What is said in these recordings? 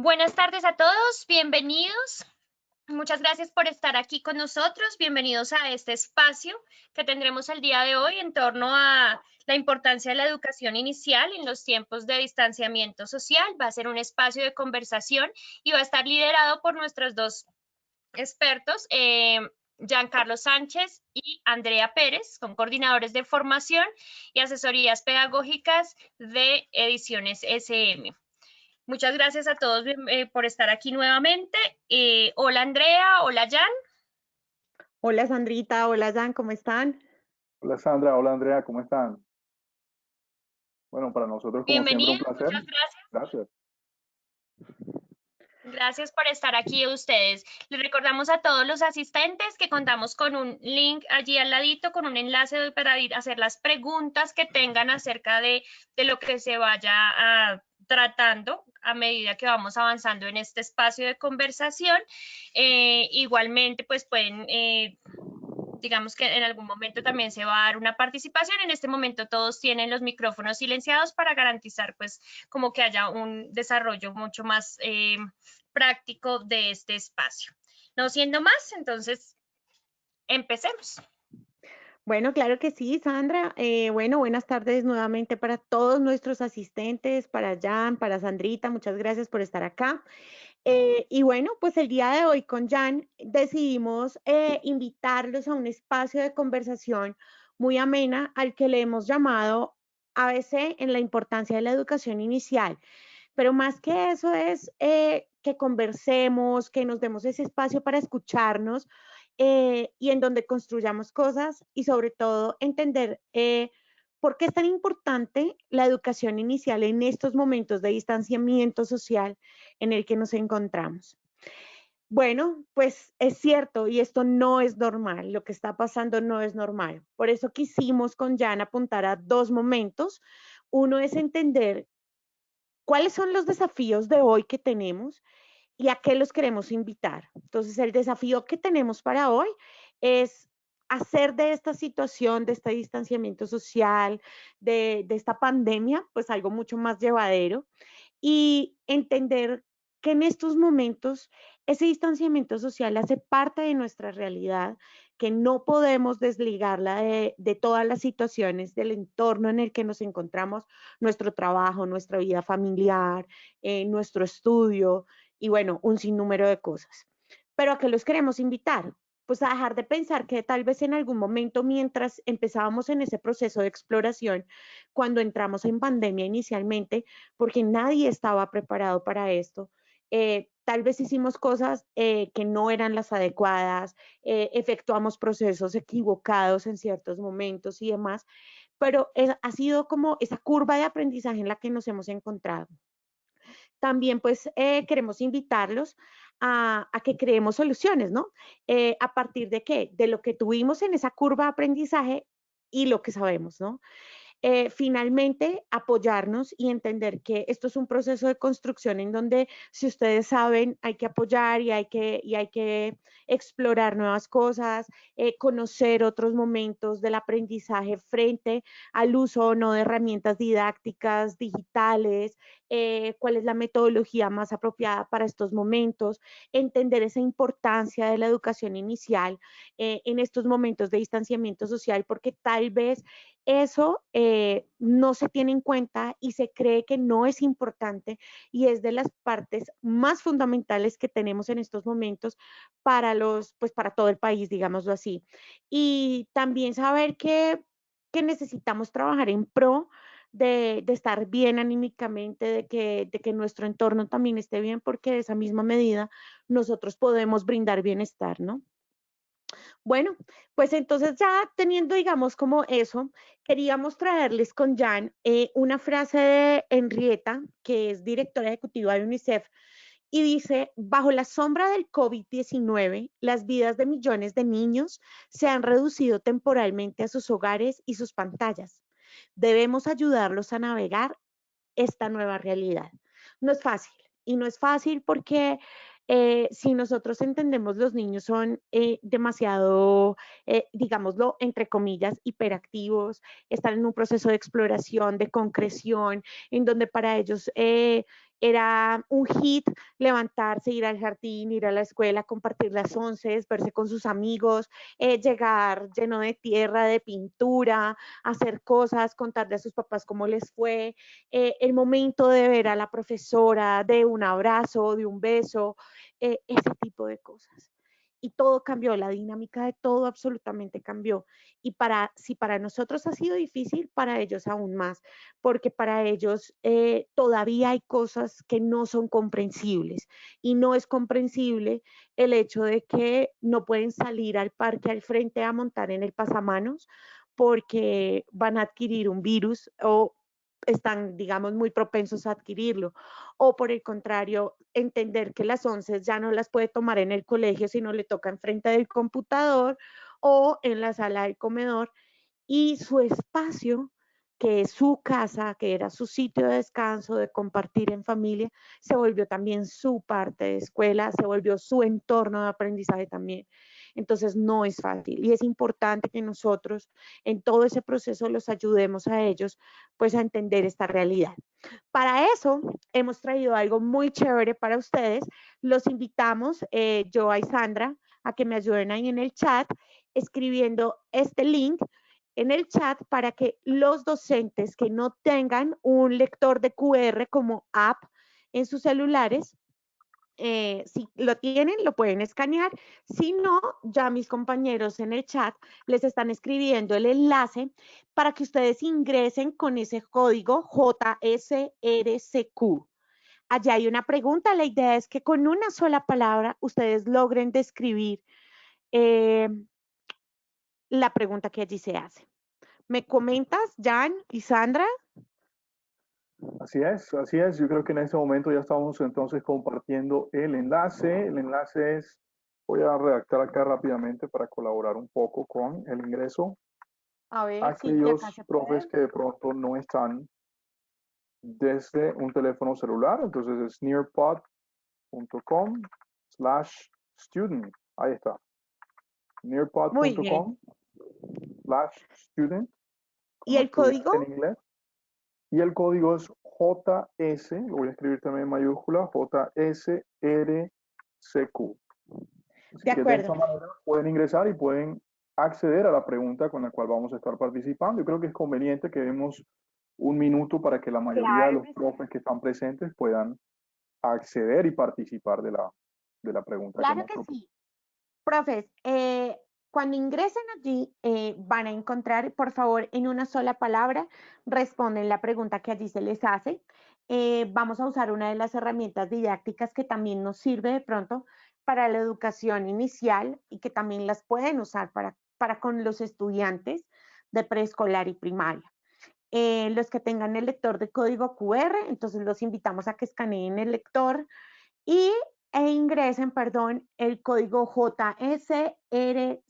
Buenas tardes a todos, bienvenidos. Muchas gracias por estar aquí con nosotros. Bienvenidos a este espacio que tendremos el día de hoy en torno a la importancia de la educación inicial en los tiempos de distanciamiento social. Va a ser un espacio de conversación y va a estar liderado por nuestros dos expertos, Giancarlo Sánchez y Andrea Pérez, son coordinadores de formación y asesorías pedagógicas de Ediciones SM. Muchas gracias a todos por estar aquí nuevamente. Hola Andrea, hola Jan. Hola Sandrita, hola Jan, ¿cómo están? Hola Sandra, hola Andrea, ¿cómo están? Bueno, para nosotros como siempre un Bienvenidos, placer. muchas gracias. Gracias. Gracias por estar aquí ustedes. Les recordamos a todos los asistentes que contamos con un link allí al ladito, con un enlace para hacer las preguntas que tengan acerca de lo que se vaya tratando a medida que vamos avanzando en este espacio de conversación. Igualmente, pues pueden digamos que en algún momento también se va a dar una participación. En este momento todos tienen los micrófonos silenciados para garantizar pues como que haya un desarrollo mucho más práctico de este espacio. No siendo más, entonces empecemos. Bueno, claro que sí, Sandra. Bueno, buenas tardes nuevamente para todos nuestros asistentes, para Jan, para Sandrita, muchas gracias por estar acá. Y bueno, pues el día de hoy con Jan decidimos invitarlos a un espacio de conversación muy amena al que le hemos llamado ABC en la importancia de la educación inicial. Pero más que eso es que conversemos, que nos demos ese espacio para escucharnos y en donde construyamos cosas y sobre todo entender por qué es tan importante la educación inicial en estos momentos de distanciamiento social en el que nos encontramos. Bueno, pues es cierto y esto no es normal, lo que está pasando no es normal. Por eso quisimos con Jan apuntar a dos momentos. Uno es entender cuáles son los desafíos de hoy que tenemos y a qué los queremos invitar. Entonces, el desafío que tenemos para hoy es hacer de esta situación, de este distanciamiento social, de esta pandemia, pues algo mucho más llevadero y entender que en estos momentos ese distanciamiento social hace parte de nuestra realidad, que no podemos desligarla de todas las situaciones del entorno en el que nos encontramos, nuestro trabajo, nuestra vida familiar, nuestro estudio y bueno, un sinnúmero de cosas. Pero ¿a qué los queremos invitar? Pues a dejar de pensar que tal vez en algún momento mientras empezábamos en ese proceso de exploración, cuando entramos en pandemia inicialmente, porque nadie estaba preparado para esto. Tal vez hicimos cosas que no eran las adecuadas, efectuamos procesos equivocados en ciertos momentos y demás, pero ha sido como esa curva de aprendizaje en la que nos hemos encontrado. También pues queremos invitarlos a que creemos soluciones, ¿no? ¿A partir de qué? De lo que tuvimos en esa curva de aprendizaje y lo que sabemos, ¿no? Finalmente, apoyarnos y entender que esto es un proceso de construcción en donde, si ustedes saben, hay que apoyar y hay que explorar nuevas cosas, conocer otros momentos del aprendizaje frente al uso o no de herramientas didácticas digitales, cuál es la metodología más apropiada para estos momentos, entender esa importancia de la educación inicial en estos momentos de distanciamiento social, porque tal vez eso no se tiene en cuenta y se cree que no es importante y es de las partes más fundamentales que tenemos en estos momentos para pues para todo el país, digámoslo así. Y también saber que necesitamos trabajar en pro de estar bien anímicamente, de que nuestro entorno también esté bien, porque de esa misma medida nosotros podemos brindar bienestar, ¿no? Bueno, pues entonces ya teniendo, digamos, como eso, queríamos traerles con Jan una frase de Henrietta, que es directora ejecutiva de UNICEF, y dice, bajo la sombra del COVID-19, las vidas de millones de niños se han reducido temporalmente a sus hogares y sus pantallas. Debemos ayudarlos a navegar esta nueva realidad. No es fácil, y no es fácil porque si nosotros entendemos los niños son demasiado, digámoslo, entre comillas, hiperactivos, están en un proceso de exploración, de concreción, en donde para ellos era un hit levantarse, ir al jardín, ir a la escuela, compartir las 11, verse con sus amigos, llegar lleno de tierra, de pintura, hacer cosas, contarle a sus papás cómo les fue, el momento de ver a la profesora, de un abrazo, de un beso, ese tipo de cosas. Y todo cambió, la dinámica de todo absolutamente cambió. Y si para nosotros ha sido difícil, para ellos aún más, porque para ellos todavía hay cosas que no son comprensibles. Y no es comprensible el hecho de que no pueden salir al parque al frente a montar en el pasamanos porque van a adquirir un virus o están, digamos, muy propensos a adquirirlo. O por el contrario, entender que las 11 ya no las puede tomar en el colegio, sino le toca enfrente del computador o en la sala del comedor y su espacio, que es su casa, que era su sitio de descanso, de compartir en familia, se volvió también su parte de escuela, se volvió su entorno de aprendizaje también. Entonces no es fácil y es importante que nosotros en todo ese proceso los ayudemos a ellos pues a entender esta realidad. Para eso hemos traído algo muy chévere para ustedes. Los invitamos, yo y Sandra, a que me ayuden ahí en el chat escribiendo este link en el chat para que los docentes que no tengan un lector de QR como app en sus celulares, si lo tienen, lo pueden escanear. Si no, ya mis compañeros en el chat les están escribiendo el enlace para que ustedes ingresen con ese código JSRCQ. Allá hay una pregunta. La idea es que con una sola palabra ustedes logren describir la pregunta que allí se hace. ¿Me comentas, Jan y Sandra? Así es, así es. Yo creo que en este momento ya estamos entonces compartiendo el enlace. El enlace es, voy a redactar acá rápidamente para colaborar un poco con el ingreso. A ver, Aquellos sí, profes que de pronto no están desde un teléfono celular, entonces es nearpod.com/student. Ahí está. nearpod.com/student. ¿Y el código? En inglés. Y el código es JS, lo voy a escribir también en mayúscula, JSRCQ. Así que de esa manera pueden ingresar y pueden acceder a la pregunta con la cual vamos a estar participando. Yo creo que es conveniente que demos un minuto para que la mayoría de los profes que están presentes puedan acceder y participar de la pregunta. Claro que sí. Profes, cuando ingresen allí van a encontrar, por favor, en una sola palabra, responden la pregunta que allí se les hace. Vamos a usar una de las herramientas didácticas que también nos sirve de pronto para la educación inicial y que también las pueden usar para con los estudiantes de preescolar y primaria. Los que tengan el lector de código QR, entonces los invitamos a que escaneen el lector e ingresen, perdón, el código JSRCQ.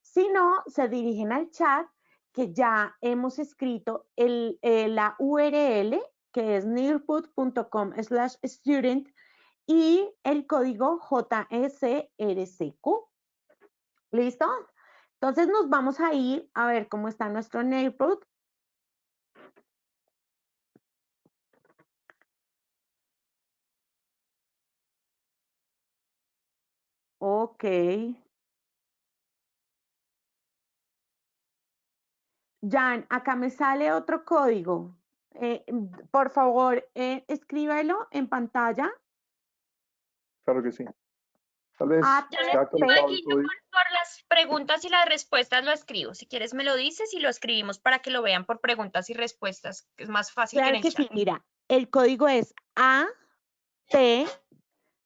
Si no, se dirigen al chat que ya hemos escrito la URL que es nearpod.com/student y el código JSRCQ. ¿Listo? Entonces nos vamos a ir a ver cómo está nuestro Nearpod. Ok. Jan, acá me sale otro código. Por favor, escríbelo en pantalla. Claro que sí. Tal vez por las preguntas y las respuestas lo escribo. Si quieres me lo dices y lo escribimos para que lo vean por preguntas y respuestas, que es más fácil claro que en el chat. Sí, mira, el código es AT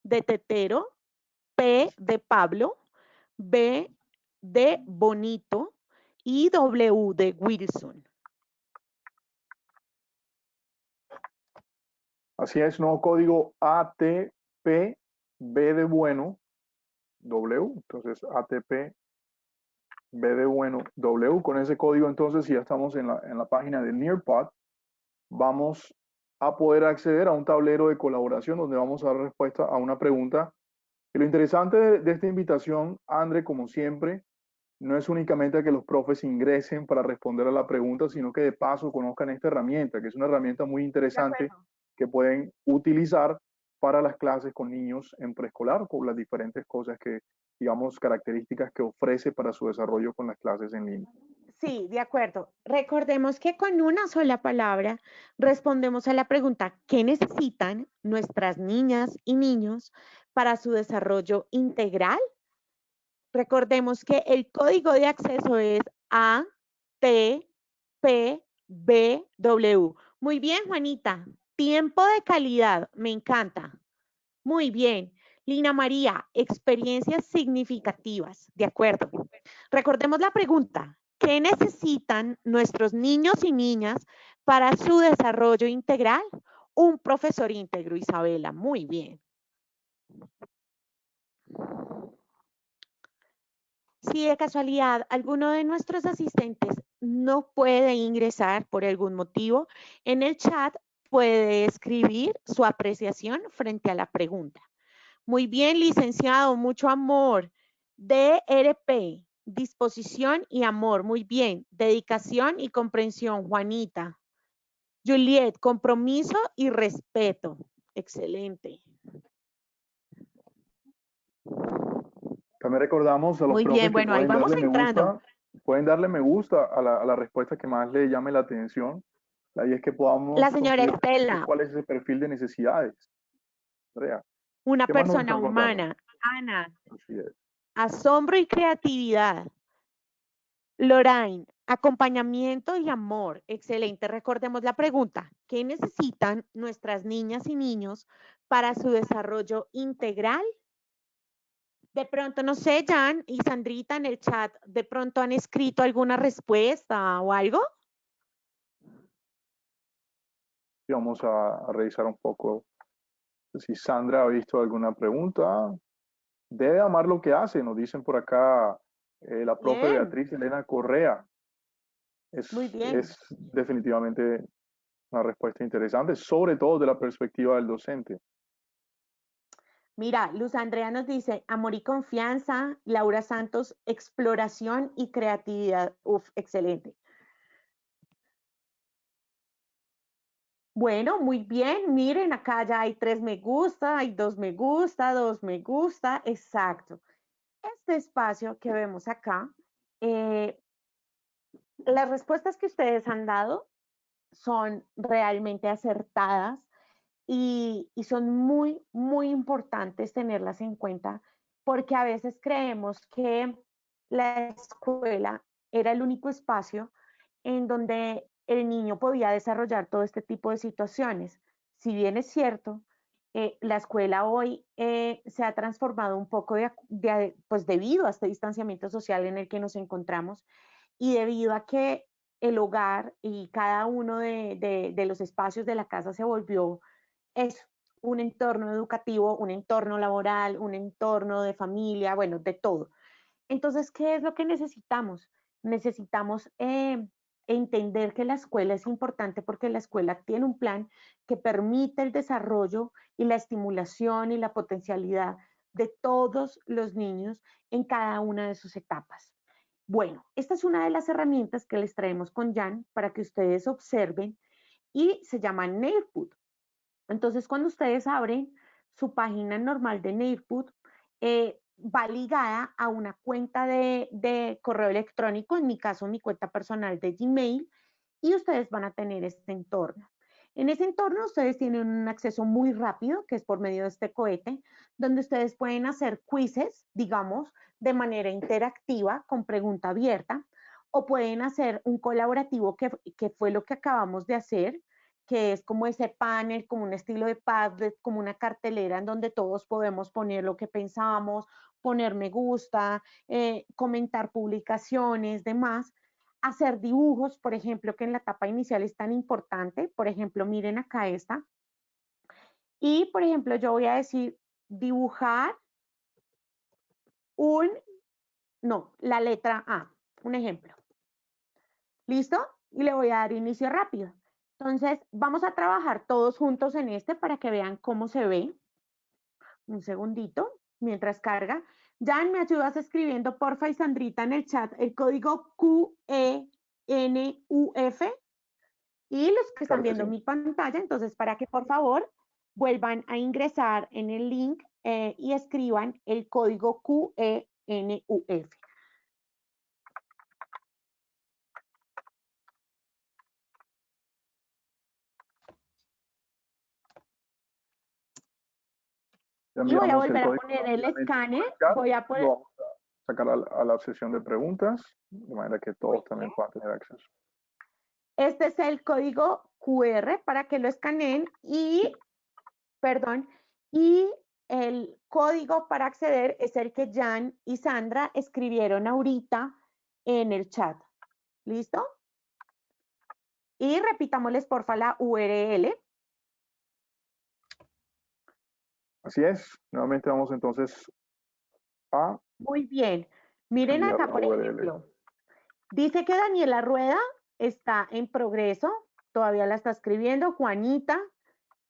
de tetero, P de Pablo, B de bonito y W de Wilson. Así es, nuevo código ATP, B de bueno, W, entonces ATP, B de bueno, W. Con ese código entonces, si ya estamos en la página de Nearpod, vamos a poder acceder a un tablero de colaboración donde vamos a dar respuesta a una pregunta. Y lo interesante de esta invitación, André, como siempre, no es únicamente que los profes ingresen para responder a la pregunta, sino que de paso conozcan esta herramienta, que es una herramienta muy interesante que pueden utilizar para las clases con niños en preescolar, con las diferentes cosas que, digamos, características que ofrece para su desarrollo con las clases en línea. Sí, de acuerdo. Recordemos que con una sola palabra respondemos a la pregunta, ¿qué necesitan nuestras niñas y niños para su desarrollo integral? Recordemos que el código de acceso es ATPBW. Muy bien, Juanita. Tiempo de calidad, me encanta. Muy bien. Lina María, experiencias significativas. De acuerdo. Recordemos la pregunta. ¿Qué necesitan nuestros niños y niñas para su desarrollo integral? Un profesor íntegro, Isabela. Muy bien. Si de casualidad alguno de nuestros asistentes no puede ingresar por algún motivo, en el chat puede escribir su apreciación frente a la pregunta. Muy bien, licenciado, mucho amor. DRP, disposición y amor. Muy bien. Dedicación y comprensión, Juanita. Juliet, compromiso y respeto. Excelente. También recordamos a los Muy bien, profes que bueno, ahí vamos entrando. pueden darle me gusta a la respuesta que más le llame la atención. Ahí es que podamos La señora construir Estela, cuál es ese perfil de necesidades. Andrea, una ¿qué más nos persona están contando? humana. Ana, Así es. asombro y creatividad. Lorraine, acompañamiento y amor. Excelente. Recordemos la pregunta. ¿Qué necesitan nuestras niñas y niños para su desarrollo integral? De pronto, no sé, Jan y Sandrita en el chat, ¿de pronto han escrito alguna respuesta o algo? Y vamos a revisar un poco si Sandra ha visto alguna pregunta. Debe amar lo que hace, nos dicen por acá la profe Bien, Beatriz Elena Correa. muy bien. Es definitivamente una respuesta interesante, sobre todo de la perspectiva del docente. Mira, Luz Andrea nos dice, amor y confianza. Laura Santos, exploración y creatividad. Uf, excelente. Bueno, muy bien. Miren, acá ya hay 3 me gusta, hay 2 me gusta, 2 me gusta. Exacto. Este espacio que vemos acá, eh, las respuestas que ustedes han dado son realmente acertadas y son muy, muy importantes tenerlas en cuenta porque a veces creemos que la escuela era el único espacio en donde el niño podía desarrollar todo este tipo de situaciones. Si bien es cierto, la escuela hoy se ha transformado un poco pues debido a este distanciamiento social en el que nos encontramos y debido a que el hogar y cada uno de los espacios de la casa se volvió eso, un entorno educativo, un entorno laboral, un entorno de familia, bueno, de todo. Entonces, ¿qué es lo que necesitamos? Necesitamos entender que la escuela es importante porque la escuela tiene un plan que permite el desarrollo y la estimulación y la potencialidad de todos los niños en cada una de sus etapas. Bueno, esta es una de las herramientas que les traemos con Jan para que ustedes observen y se llama Nailput. Entonces, cuando ustedes abren su página normal de Nailput, va ligada a una cuenta de correo electrónico, en mi caso, mi cuenta personal de Gmail, y ustedes van a tener este entorno. En ese entorno ustedes tienen un acceso muy rápido, que es por medio de este cohete, donde ustedes pueden hacer quizzes, digamos, de manera interactiva, con pregunta abierta, o pueden hacer un colaborativo que fue lo que acabamos de hacer, que es como ese panel, como un estilo de Padlet, como una cartelera en donde todos podemos poner lo que pensamos, poner me gusta, comentar publicaciones, demás, hacer dibujos, por ejemplo, que en la etapa inicial es tan importante. Por ejemplo, miren acá esta. Y, por ejemplo, yo voy a decir dibujar la letra A, un ejemplo. ¿Listo? Y le voy a dar inicio rápido. Entonces, vamos a trabajar todos juntos en este para que vean cómo se ve. Un segundito, mientras carga. Jan, ¿me ayudas escribiendo, porfa, y Sandrita en el chat el código QENUF? Y los que están Claro que viendo sí. mi pantalla, entonces para que por favor vuelvan a ingresar en el link y escriban el código QENUF. Ya Y voy a enviamos el volver a código poner el rápidamente por escáner, el chat. voy a poner, Lo vamos a sacar a la sesión de preguntas, de manera que muy todos también bien. puedan tener acceso. Este es el código QR para que lo escaneen y, perdón, y el código para acceder es el que Jan y Sandra escribieron ahorita en el chat. ¿Listo? Y repitámosles porfa la URL. Así es. Nuevamente vamos entonces a Muy bien. Miren enviar acá, la por URL. ejemplo, dice que Daniela Rueda está en progreso, todavía la está escribiendo, Juanita,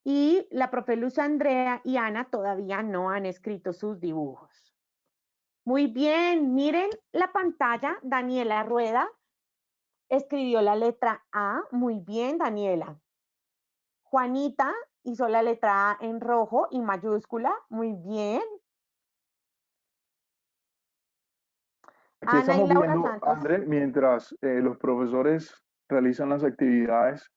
y la profe Luz Andrea y Ana todavía no han escrito sus dibujos. Muy bien, miren la pantalla, Daniela Rueda escribió la letra A, muy bien, Daniela. Juanita hizo la letra A en rojo y mayúscula, muy bien. Aquí Ana y estamos Laura viendo, Santos, André, mientras los profesores realizan las actividades,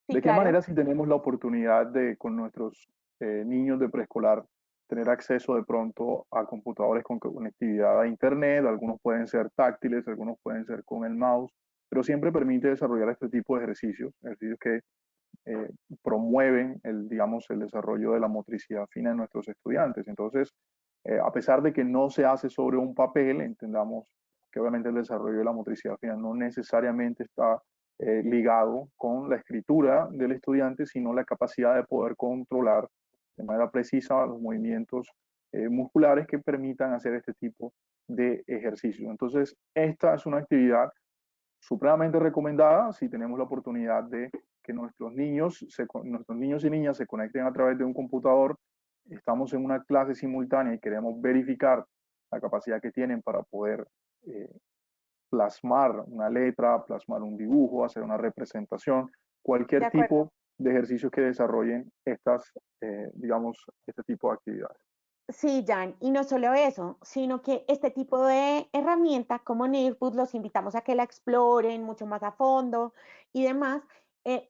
sí, de qué claro, manera si tenemos la oportunidad de, con nuestros niños de preescolar, tener acceso de pronto a computadores con conectividad a Internet. Algunos pueden ser táctiles, algunos pueden ser con el mouse, pero siempre permite desarrollar este tipo de ejercicios que eh, promueven digamos, el desarrollo de la motricidad fina en nuestros estudiantes. Entonces, a pesar de que no se hace sobre un papel, entendamos que obviamente el desarrollo de la motricidad fina no necesariamente está ligado con la escritura del estudiante, sino la capacidad de poder controlar de manera precisa los movimientos musculares que permitan hacer este tipo de ejercicios. Entonces, esta es una actividad supremamente recomendada si tenemos la oportunidad de que nuestros niños y niñas se conecten a través de un computador. Estamos en una clase simultánea y queremos verificar la capacidad que tienen para poder eh, plasmar una letra, plasmar un dibujo, hacer una representación, de cualquier acuerdo. tipo de ejercicios que desarrollen digamos, este tipo de actividades. Sí, Jan, y no solo eso, sino que este tipo de herramienta como Nearfood los invitamos a que la exploren mucho más a fondo y demás,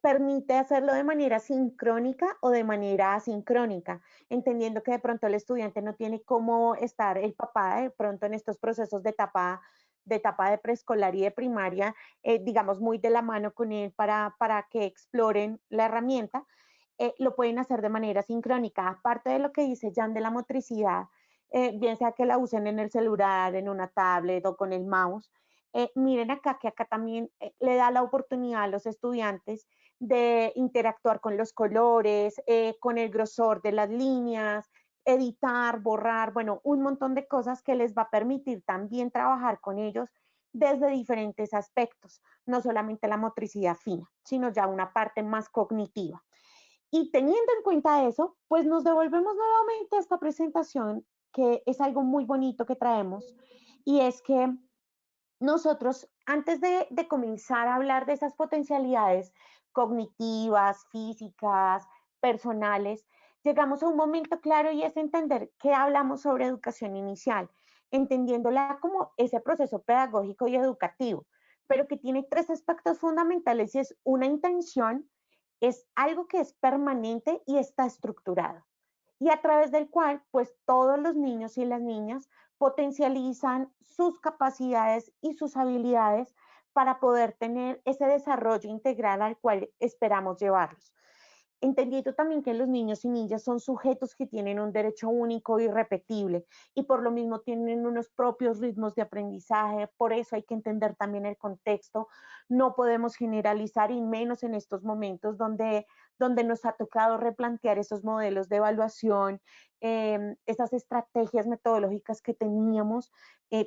permite hacerlo de manera sincrónica o de manera asincrónica, entendiendo que de pronto el estudiante no tiene cómo estar el papá de pronto en estos procesos de etapa de preescolar y de primaria, digamos, muy de la mano con él para que exploren la herramienta. Lo pueden hacer de manera sincrónica. Aparte de lo que dice Jan de la motricidad, bien sea que la usen en el celular, en una tablet o con el mouse, miren acá que acá también le da la oportunidad a los estudiantes de interactuar con los colores, con el grosor de las líneas, editar, borrar, bueno, un montón de cosas que les va a permitir también trabajar con ellos desde diferentes aspectos, no solamente la motricidad fina, sino ya una parte más cognitiva. Y teniendo en cuenta eso, pues nos devolvemos nuevamente a esta presentación, que es algo muy bonito que traemos, y es que nosotros, antes de comenzar a hablar de esas potencialidades cognitivas, físicas, personales, llegamos a un momento claro y es entender que hablamos sobre educación inicial, entendiéndola como ese proceso pedagógico y educativo, pero que tiene tres aspectos fundamentales y es una intención, es algo que es permanente y está estructurado y a través del cual pues todos los niños y las niñas potencializan sus capacidades y sus habilidades para poder tener ese desarrollo integral al cual esperamos llevarlos. Entendiendo también que los niños y niñas son sujetos que tienen un derecho único y irrepetible y por lo mismo tienen unos propios ritmos de aprendizaje, por eso hay que entender también el contexto, no podemos generalizar y menos en estos momentos donde nos ha tocado replantear esos modelos de evaluación, esas estrategias metodológicas que teníamos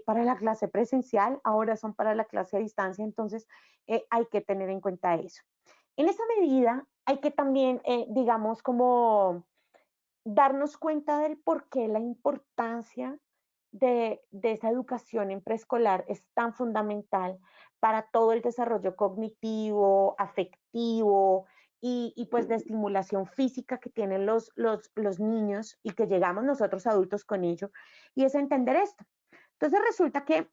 para la clase presencial, ahora son para la clase a distancia, entonces hay que tener en cuenta eso. En esa medida, hay que también, digamos, como darnos cuenta del por qué la importancia de esa educación en preescolar es tan fundamental para todo el desarrollo cognitivo, afectivo y pues de estimulación física que tienen los niños y que llegamos nosotros adultos con ello, y es entender esto. Entonces resulta que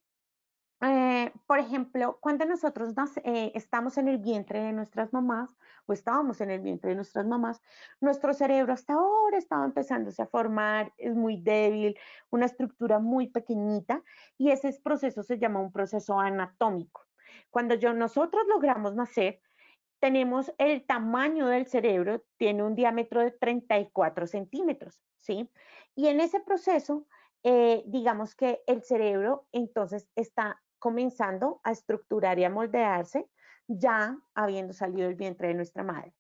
por ejemplo, cuando nosotros estamos en el vientre de nuestras mamás o estábamos en el vientre de nuestras mamás, nuestro cerebro hasta ahora estaba empezándose a formar, es muy débil, una estructura muy pequeñita, y ese proceso se llama un proceso anatómico. Cuando nosotros logramos nacer, tenemos el tamaño del cerebro, tiene un diámetro de 34 centímetros, ¿sí? Y en ese proceso, digamos que el cerebro entonces está comenzando a estructurar y a moldearse ya habiendo salido del vientre de nuestra madre.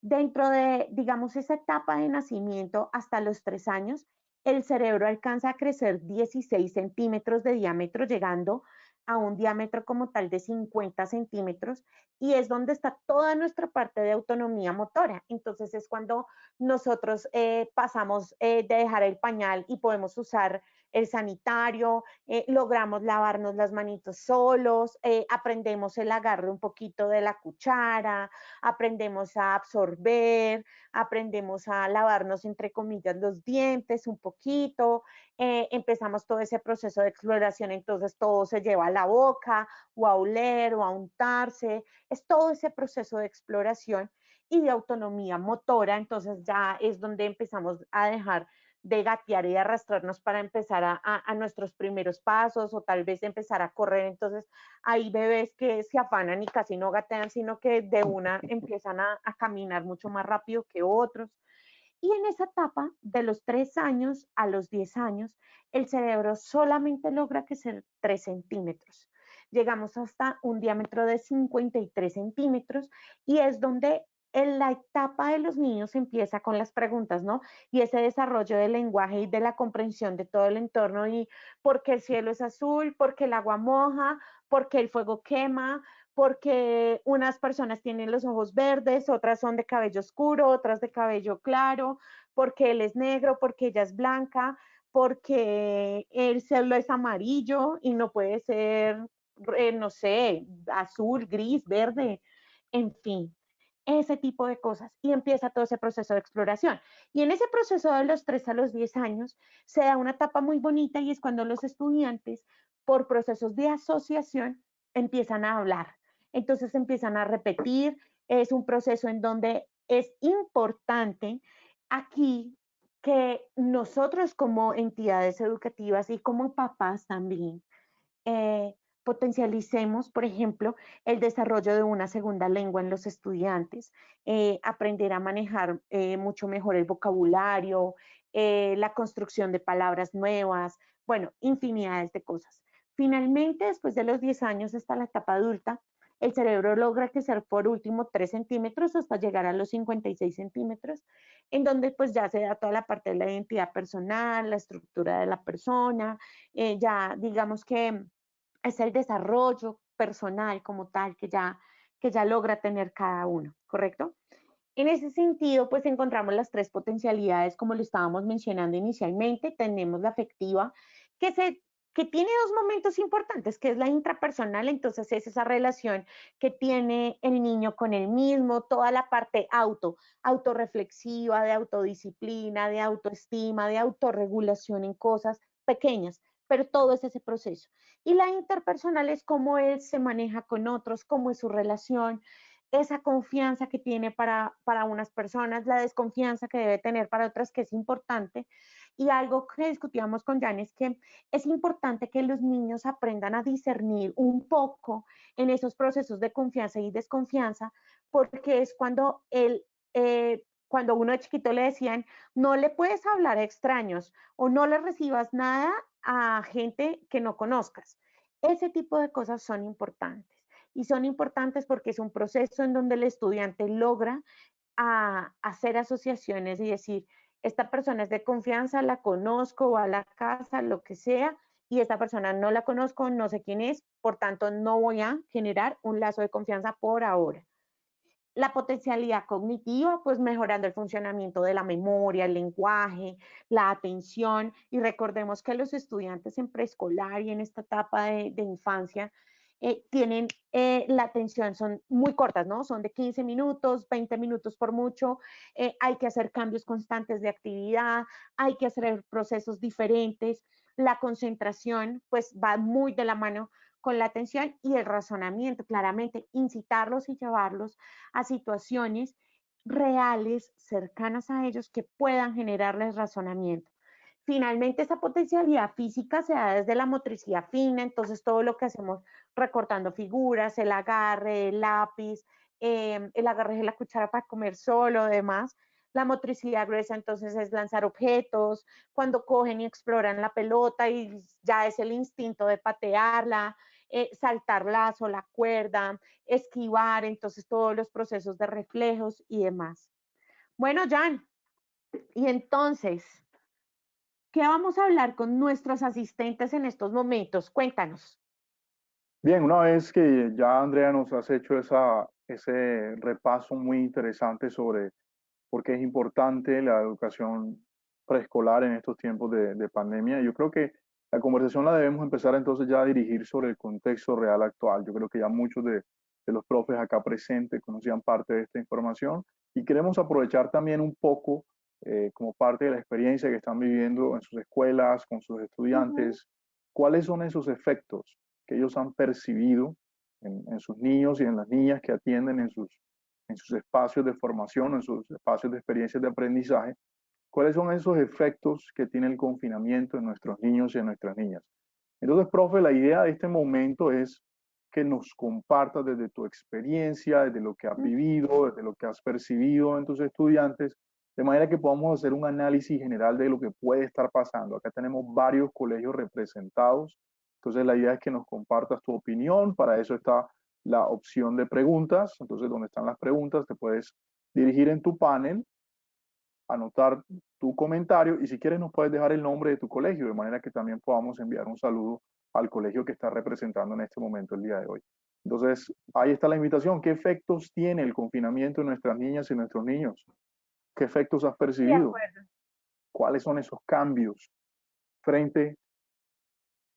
Dentro de, digamos, esa etapa de nacimiento hasta los 3 años, el cerebro alcanza a crecer 16 centímetros de diámetro, llegando a un diámetro como tal de 50 centímetros, y es donde está toda nuestra parte de autonomía motora. Entonces es cuando nosotros pasamos de dejar el pañal y podemos usar el sanitario, logramos lavarnos las manitos solos, aprendemos el agarre un poquito de la cuchara, aprendemos a absorber, aprendemos a lavarnos, entre comillas, los dientes un poquito, empezamos todo ese proceso de exploración, entonces todo se lleva a la boca, o a oler, o a untarse, es todo ese proceso de exploración y de autonomía motora, entonces ya es donde empezamos a dejar de gatear y de arrastrarnos para empezar a nuestros primeros pasos, o tal vez empezar a correr. Entonces hay bebés que se afanan y casi no gatean, sino que de una empiezan a caminar mucho más rápido que otros. Y en esa etapa, de los 3 años a los 10 años, el cerebro solamente logra crecer 3 centímetros. Llegamos hasta un diámetro de 53 centímetros, y es donde en la etapa de los niños empieza con las preguntas, ¿no? Y ese desarrollo del lenguaje y de la comprensión de todo el entorno, y por qué el cielo es azul, por qué el agua moja, por qué el fuego quema, porque unas personas tienen los ojos verdes, otras son de cabello oscuro, otras de cabello claro, porque él es negro, porque ella es blanca, porque el cielo es amarillo y no puede ser, no sé, azul, gris, verde, en fin, ese tipo de cosas. Y empieza todo ese proceso de exploración. Y en ese proceso de los 3 a los 10 años se da una etapa muy bonita, y es cuando los estudiantes, por procesos de asociación, empiezan a hablar. Entonces empiezan a repetir, es un proceso en donde es importante aquí que nosotros como entidades educativas y como papás también eh, potencialicemos, por ejemplo, el desarrollo de una segunda lengua en los estudiantes, aprender a manejar mucho mejor el vocabulario, la construcción de palabras nuevas, bueno, infinidades de cosas. Finalmente, después de los 10 años hasta la etapa adulta, el cerebro logra crecer por último 3 centímetros hasta llegar a los 56 centímetros, en donde pues ya se da toda la parte de la identidad personal, la estructura de la persona, ya digamos que es el desarrollo personal como tal que ya logra tener cada uno, ¿correcto? En ese sentido, pues encontramos las 3 potencialidades, como lo estábamos mencionando inicialmente. Tenemos la afectiva, que tiene 2 momentos importantes, que es la intrapersonal, entonces es esa relación que tiene el niño con él mismo, toda la parte autorreflexiva, de autodisciplina, de autoestima, de autorregulación en cosas pequeñas, pero todo es ese proceso. Y la interpersonal es cómo él se maneja con otros, cómo es su relación, esa confianza que tiene para unas personas, la desconfianza que debe tener para otras, que es importante. Y algo que discutíamos con Jan es que es importante que los niños aprendan a discernir un poco en esos procesos de confianza y desconfianza, porque es cuando cuando uno de chiquito le decían, no le puedes hablar a extraños o no le recibas nada a gente que no conozcas. Ese tipo de cosas son importantes. Y son importantes porque es un proceso en donde el estudiante logra hacer asociaciones y decir, esta persona es de confianza, la conozco, va a la casa, lo que sea, y esta persona no la conozco, no sé quién es, por tanto no voy a generar un lazo de confianza por ahora. La potencialidad cognitiva, pues mejorando el funcionamiento de la memoria, el lenguaje, la atención, y recordemos que los estudiantes en preescolar y en esta etapa de infancia tienen la atención, son muy cortas, ¿no? Son de 15 minutos, 20 minutos por mucho, hay que hacer cambios constantes de actividad, hay que hacer procesos diferentes, la concentración pues va muy de la mano con la atención y el razonamiento, claramente incitarlos y llevarlos a situaciones reales, cercanas a ellos, que puedan generarles razonamiento. Finalmente, esa potencialidad física se da desde la motricidad fina, entonces todo lo que hacemos recortando figuras, el agarre, el lápiz, el agarre de la cuchara para comer solo, demás. La motricidad gruesa entonces es lanzar objetos, cuando cogen y exploran la pelota y ya es el instinto de patearla, saltar lazo, la cuerda, esquivar, entonces todos los procesos de reflejos y demás. Bueno, Jan, y entonces, ¿qué vamos a hablar con nuestros asistentes en estos momentos? Cuéntanos. Bien, una vez que ya Andrea nos has hecho ese repaso muy interesante sobre por qué es importante la educación preescolar en estos tiempos de pandemia, yo creo que la conversación la debemos empezar entonces ya a dirigir sobre el contexto real actual. Yo creo que ya muchos de los profes acá presentes conocían parte de esta información y queremos aprovechar también un poco como parte de la experiencia que están viviendo en sus escuelas, con sus estudiantes, cuáles son esos efectos que ellos han percibido en sus niños y en las niñas que atienden en sus espacios de formación, en sus espacios de experiencias de aprendizaje, cuáles son esos efectos que tiene el confinamiento en nuestros niños y en nuestras niñas. Entonces, profe, la idea de este momento es que nos compartas desde tu experiencia, desde lo que has vivido, desde lo que has percibido en tus estudiantes, de manera que podamos hacer un análisis general de lo que puede estar pasando. Acá tenemos varios colegios representados, entonces la idea es que nos compartas tu opinión, para eso está la opción de preguntas, entonces donde están las preguntas te puedes dirigir en tu panel, anotar tu comentario y si quieres nos puedes dejar el nombre de tu colegio, de manera que también podamos enviar un saludo al colegio que está representando en este momento el día de hoy. Entonces, ahí está la invitación. ¿Qué efectos tiene el confinamiento en nuestras niñas y nuestros niños? ¿Qué efectos has De percibido? acuerdo. ¿Cuáles son esos cambios frente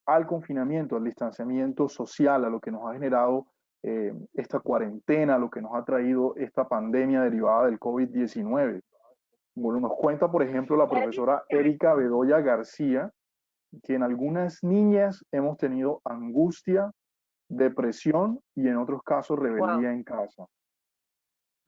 al confinamiento, al distanciamiento social, a lo que nos ha generado esta cuarentena, a lo que nos ha traído esta pandemia derivada del COVID-19? Bueno, nos cuenta, por ejemplo, la profesora Erika Bedoya García, que en algunas niñas hemos tenido angustia, depresión y en otros casos Wow. rebeldía en casa.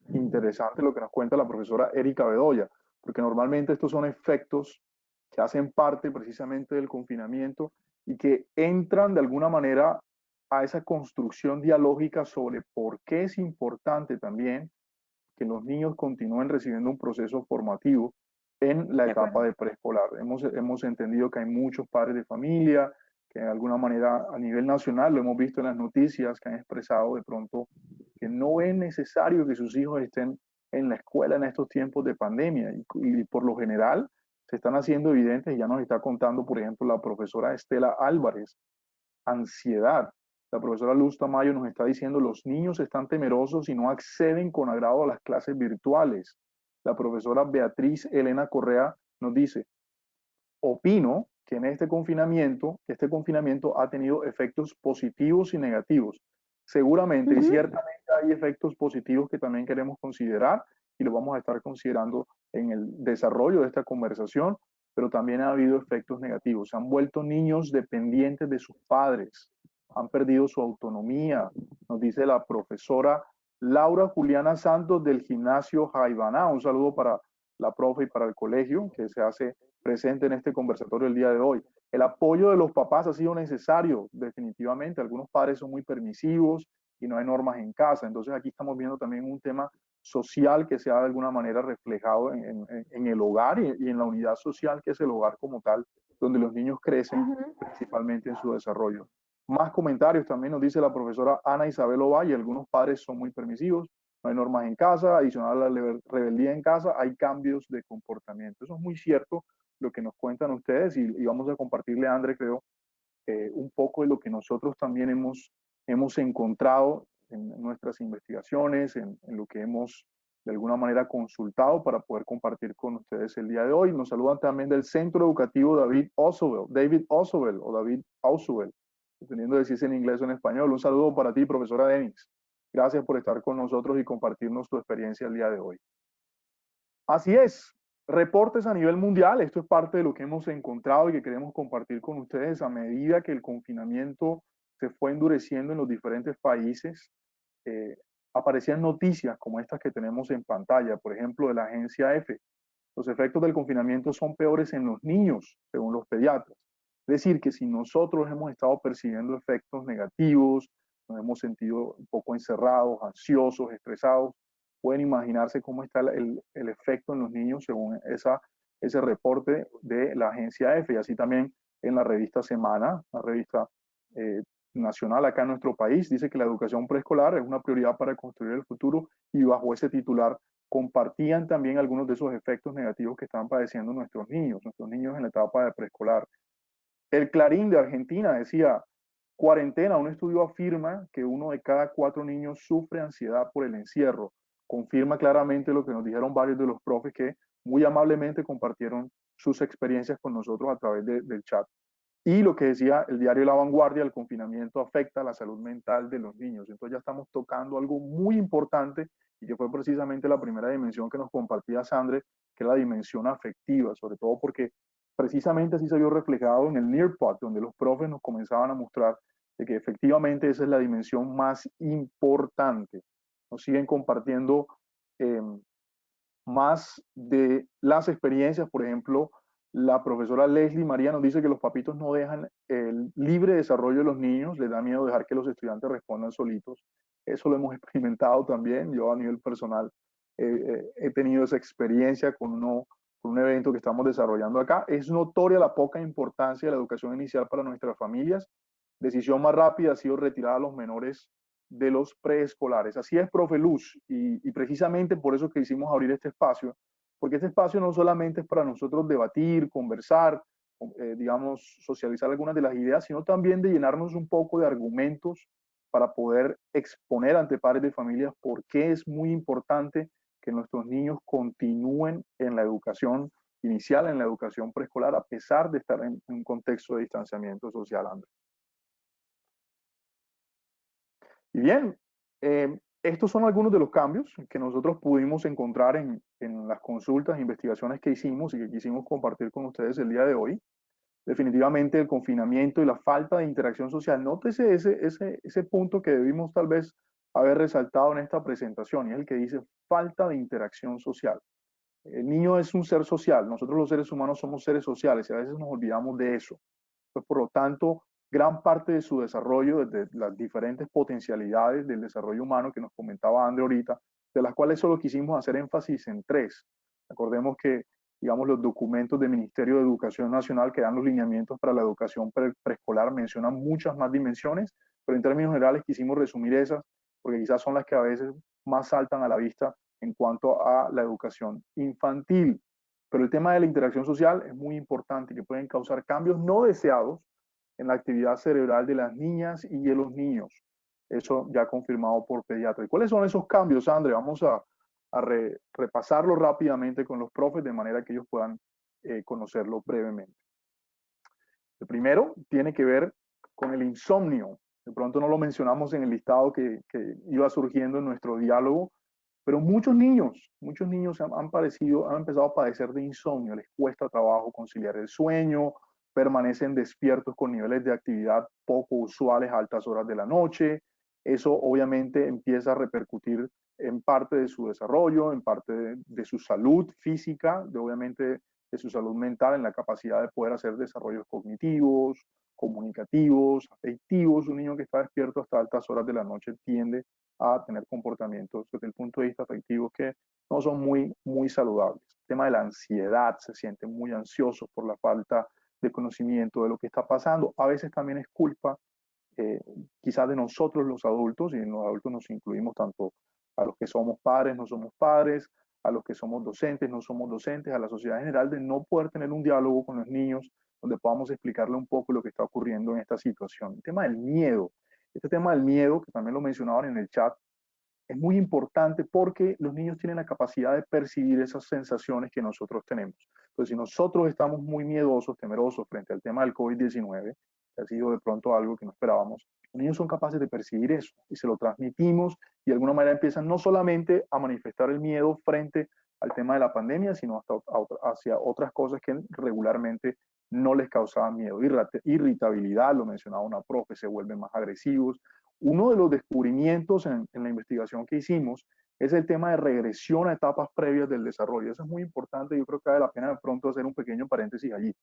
Interesante lo que nos cuenta la profesora Erika Bedoya, porque normalmente estos son efectos que hacen parte precisamente del confinamiento y que entran de alguna manera a esa construcción dialógica sobre por qué es importante también que los niños continúen recibiendo un proceso formativo en la De etapa acuerdo. de preescolar. Hemos entendido que hay muchos padres de familia que de alguna manera a nivel nacional, lo hemos visto en las noticias, que han expresado de pronto que no es necesario que sus hijos estén en la escuela en estos tiempos de pandemia y por lo general se están haciendo evidentes y ya nos está contando, por ejemplo, la profesora Estela Álvarez, ansiedad. La profesora Luz Tamayo nos está diciendo los niños están temerosos y no acceden con agrado a las clases virtuales. La profesora Beatriz Elena Correa nos dice, opino que en este confinamiento ha tenido efectos positivos y negativos. Seguramente y ciertamente hay efectos positivos que también queremos considerar y lo vamos a estar considerando en el desarrollo de esta conversación, pero también ha habido efectos negativos. Se han vuelto niños dependientes de sus padres, han perdido su autonomía, nos dice la profesora Laura Juliana Santos del gimnasio Jaibaná. Un saludo para la profe y para el colegio que se hace presente en este conversatorio el día de hoy. El apoyo de los papás ha sido necesario, definitivamente. Algunos padres son muy permisivos y no hay normas en casa. Entonces aquí estamos viendo también un tema social que se ha de alguna manera reflejado en el hogar y en la unidad social que es el hogar como tal, donde los niños crecen principalmente en su desarrollo. Más comentarios también nos dice la profesora Ana Isabel Ovalle, algunos padres son muy permisivos, no hay normas en casa, adicional a la rebeldía en casa, hay cambios de comportamiento. Eso es muy cierto lo que nos cuentan ustedes y vamos a compartirle a André, creo, un poco de lo que nosotros también hemos encontrado en nuestras investigaciones, en lo que hemos de alguna manera consultado para poder compartir con ustedes el día de hoy. Nos saludan también del Centro Educativo David Ausubel o David Ausubel. dependiendo de si es en inglés o en español. Un saludo para ti, profesora Denis. Gracias por estar con nosotros y compartirnos tu experiencia el día de hoy. Así es, reportes a nivel mundial, esto es parte de lo que hemos encontrado y que queremos compartir con ustedes a medida que el confinamiento se fue endureciendo en los diferentes países. Aparecían noticias como estas que tenemos en pantalla, por ejemplo, de la agencia EFE. Los efectos del confinamiento son peores en los niños, según los pediatras. Es decir, que si nosotros hemos estado percibiendo efectos negativos, nos hemos sentido un poco encerrados, ansiosos, estresados, pueden imaginarse cómo está el efecto en los niños según ese reporte de la agencia EFE. Y así también en la revista Semana, la revista nacional acá en nuestro país, dice que la educación preescolar es una prioridad para construir el futuro, y bajo ese titular compartían también algunos de esos efectos negativos que están padeciendo nuestros niños en la etapa de preescolar. El Clarín de Argentina decía, cuarentena, un estudio afirma que 1 de cada 4 niños sufre ansiedad por el encierro. Confirma claramente lo que nos dijeron varios de los profes que muy amablemente compartieron sus experiencias con nosotros a través del chat. Y lo que decía el diario La Vanguardia, el confinamiento afecta la salud mental de los niños. Entonces ya estamos tocando algo muy importante y que fue precisamente la primera dimensión que nos compartía Sandra, que es la dimensión afectiva, sobre todo porque precisamente así se vio reflejado en el Nearpod, donde los profes nos comenzaban a mostrar de que efectivamente esa es la dimensión más importante. Nos siguen compartiendo más de las experiencias. Por ejemplo, la profesora Leslie María nos dice que los papitos no dejan el libre desarrollo de los niños, les da miedo dejar que los estudiantes respondan solitos. Eso lo hemos experimentado también. Yo a nivel personal he tenido esa experiencia con un evento que estamos desarrollando acá. Es notoria la poca importancia de la educación inicial para nuestras familias. Decisión más rápida ha sido retirar a los menores de los preescolares. Así es, profe Luz, y precisamente por eso que hicimos abrir este espacio, porque este espacio no solamente es para nosotros debatir, conversar, digamos, socializar algunas de las ideas, sino también de llenarnos un poco de argumentos para poder exponer ante padres de familias por qué es muy importante que nuestros niños continúen en la educación inicial, en la educación preescolar, a pesar de estar en un contexto de distanciamiento social, Andrés. Y bien, estos son algunos de los cambios que nosotros pudimos encontrar en las consultas e investigaciones que hicimos y que quisimos compartir con ustedes el día de hoy. Definitivamente el confinamiento y la falta de interacción social. Nótese ese punto que debimos tal vez haber resaltado en esta presentación, y es el que dice falta de interacción social. El niño es un ser social, nosotros los seres humanos somos seres sociales y a veces nos olvidamos de eso. Pues por lo tanto, gran parte de su desarrollo, desde las diferentes potencialidades del desarrollo humano que nos comentaba André ahorita, de las cuales solo quisimos hacer énfasis en 3. Recordemos que, digamos, los documentos del Ministerio de Educación Nacional que dan los lineamientos para la educación preescolar mencionan muchas más dimensiones, pero en términos generales quisimos resumir esas, porque quizás son las que a veces más saltan a la vista en cuanto a la educación infantil. Pero el tema de la interacción social es muy importante, que pueden causar cambios no deseados en la actividad cerebral de las niñas y de los niños. Eso ya confirmado por pediatras. ¿Y cuáles son esos cambios, André? Vamos a repasarlo rápidamente con los profes de manera que ellos puedan conocerlo brevemente. El primero tiene que ver con el insomnio. De pronto no lo mencionamos en el listado que iba surgiendo en nuestro diálogo, pero muchos niños han empezado a padecer de insomnio, les cuesta trabajo conciliar el sueño, permanecen despiertos con niveles de actividad poco usuales a altas horas de la noche. Eso obviamente empieza a repercutir en parte de su desarrollo, en parte de su salud física, obviamente de su salud mental, en la capacidad de poder hacer desarrollos cognitivos, comunicativos, afectivos. Un niño que está despierto hasta altas horas de la noche tiende a tener comportamientos desde el punto de vista afectivo que no son muy saludables. El tema de la ansiedad, se sienten muy ansiosos por la falta de conocimiento de lo que está pasando. A veces también es culpa quizás de nosotros los adultos, y en los adultos nos incluimos tanto a los que somos padres, no somos padres, a los que somos docentes, no somos docentes, a la sociedad en general, de no poder tener un diálogo con los niños donde podamos explicarle un poco lo que está ocurriendo en esta situación. El tema del miedo. Este tema del miedo, que también lo mencionaban en el chat, es muy importante porque los niños tienen la capacidad de percibir esas sensaciones que nosotros tenemos. Entonces, si nosotros estamos muy miedosos, temerosos frente al tema del COVID-19, que ha sido de pronto algo que no esperábamos. Los niños son capaces de percibir eso y se lo transmitimos y de alguna manera empiezan no solamente a manifestar el miedo frente al tema de la pandemia, sino hasta hacia otras cosas que regularmente no les causaban miedo. Irritabilidad, lo mencionaba una profe, se vuelven más agresivos. Uno de los descubrimientos en la investigación que hicimos es el tema de regresión a etapas previas del desarrollo. Eso es muy importante, yo creo que vale la pena de pronto hacer un pequeño paréntesis allí.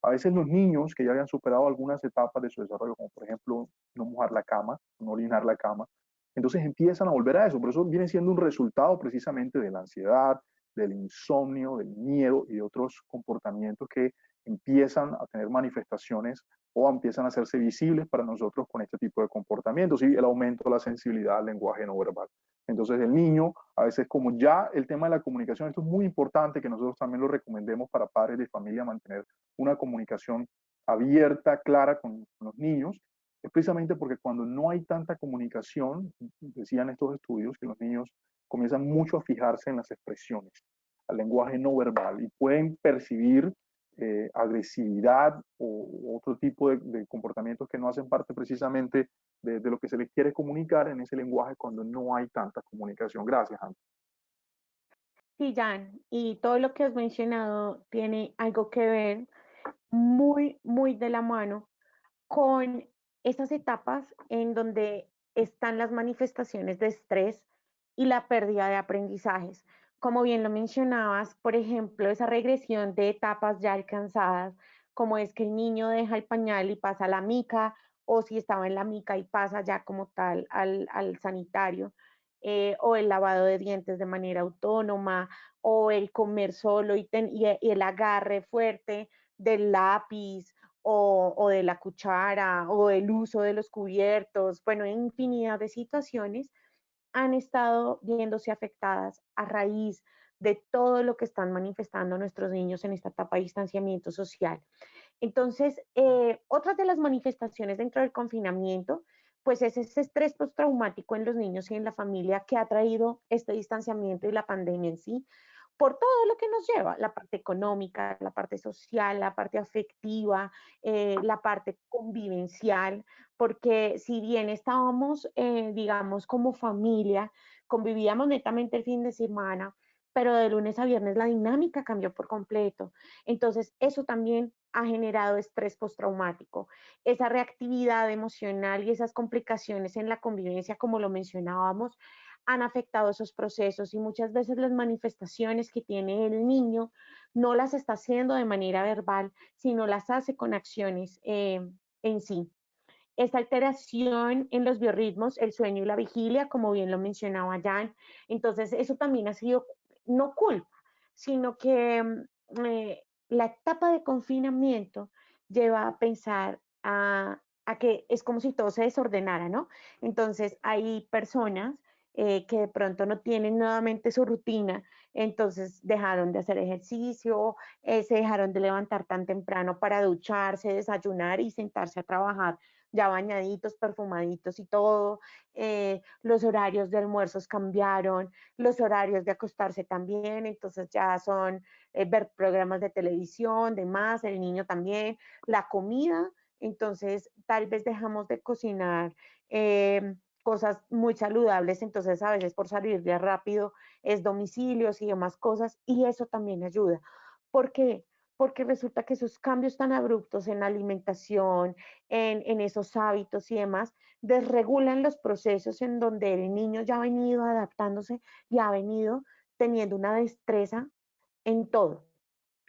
A veces los niños que ya habían superado algunas etapas de su desarrollo, como por ejemplo no mojar la cama, no orinar la cama, entonces empiezan a volver a eso. Por eso viene siendo un resultado precisamente de la ansiedad, del insomnio, del miedo y de otros comportamientos que empiezan a tener manifestaciones o empiezan a hacerse visibles para nosotros con este tipo de comportamientos y el aumento de la sensibilidad al lenguaje no verbal. Entonces el niño, a veces como ya el tema de la comunicación, esto es muy importante que nosotros también lo recomendemos para padres de familia, mantener una comunicación abierta, clara con los niños, es precisamente porque cuando no hay tanta comunicación, decían estos estudios, que los niños comienzan mucho a fijarse en las expresiones, al lenguaje no verbal y pueden percibir agresividad o otro tipo de comportamientos que no hacen parte precisamente de lo que se les quiere comunicar en ese lenguaje cuando no hay tanta comunicación. Gracias, Ana. Sí, Jan, y todo lo que has mencionado tiene algo que ver muy, muy de la mano con esas etapas en donde están las manifestaciones de estrés y la pérdida de aprendizajes. Como bien lo mencionabas, por ejemplo, esa regresión de etapas ya alcanzadas, como es que el niño deja el pañal y pasa a la mica, o si estaba en la mica y pasa ya como tal al sanitario, o el lavado de dientes de manera autónoma, o el comer solo y el agarre fuerte del lápiz o de la cuchara o el uso de los cubiertos, bueno, infinidad de situaciones han estado viéndose afectadas a raíz de todo lo que están manifestando nuestros niños en esta etapa de distanciamiento social. Entonces, otras de las manifestaciones dentro del confinamiento, pues es ese estrés postraumático en los niños y en la familia que ha traído este distanciamiento y la pandemia en sí, por todo lo que nos lleva, la parte económica, la parte social, la parte afectiva, la parte convivencial, porque si bien estábamos, digamos, como familia, convivíamos netamente el fin de semana, pero de lunes a viernes la dinámica cambió por completo. Entonces, eso también ha generado estrés postraumático. Esa reactividad emocional y esas complicaciones en la convivencia, como lo mencionábamos, han afectado esos procesos y muchas veces las manifestaciones que tiene el niño no las está haciendo de manera verbal, sino las hace con acciones en sí. Esta alteración en los biorritmos, el sueño y la vigilia, como bien lo mencionaba Jan, entonces eso también ha sido no culpa, sino que la etapa de confinamiento lleva a pensar a que es como si todo se desordenara, ¿no? Entonces hay personas que de pronto no tienen nuevamente su rutina, entonces dejaron de hacer ejercicio, se dejaron de levantar tan temprano para ducharse, desayunar y sentarse a trabajar ya bañaditos, perfumaditos y todo. Los horarios de almuerzos cambiaron, los horarios de acostarse también, entonces ya son ver programas de televisión, demás, el niño también, la comida, entonces tal vez dejamos de cocinar cosas muy saludables, entonces a veces por salir de rápido es domicilios y demás cosas, y eso también ayuda. ¿Por qué? Porque resulta que esos cambios tan abruptos en la alimentación, en esos hábitos y demás, desregulan los procesos en donde el niño ya ha venido adaptándose y ha venido teniendo una destreza en todo.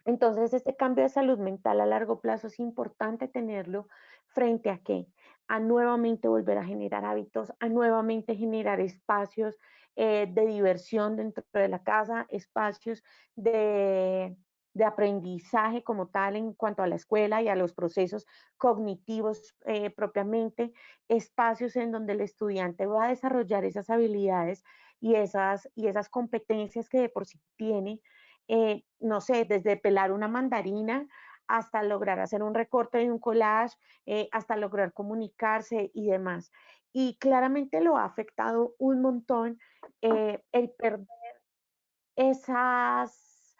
Entonces, este cambio de salud mental a largo plazo es importante tenerlo frente a qué? A nuevamente volver a generar hábitos, a nuevamente generar espacios de diversión dentro de la casa, espacios de aprendizaje como tal en cuanto a la escuela y a los procesos cognitivos propiamente, espacios en donde el estudiante va a desarrollar esas habilidades y esas competencias que de por sí tiene, no sé, desde pelar una mandarina hasta lograr hacer un recorte de un collage, hasta lograr comunicarse y demás. Y claramente lo ha afectado un montón el perder esas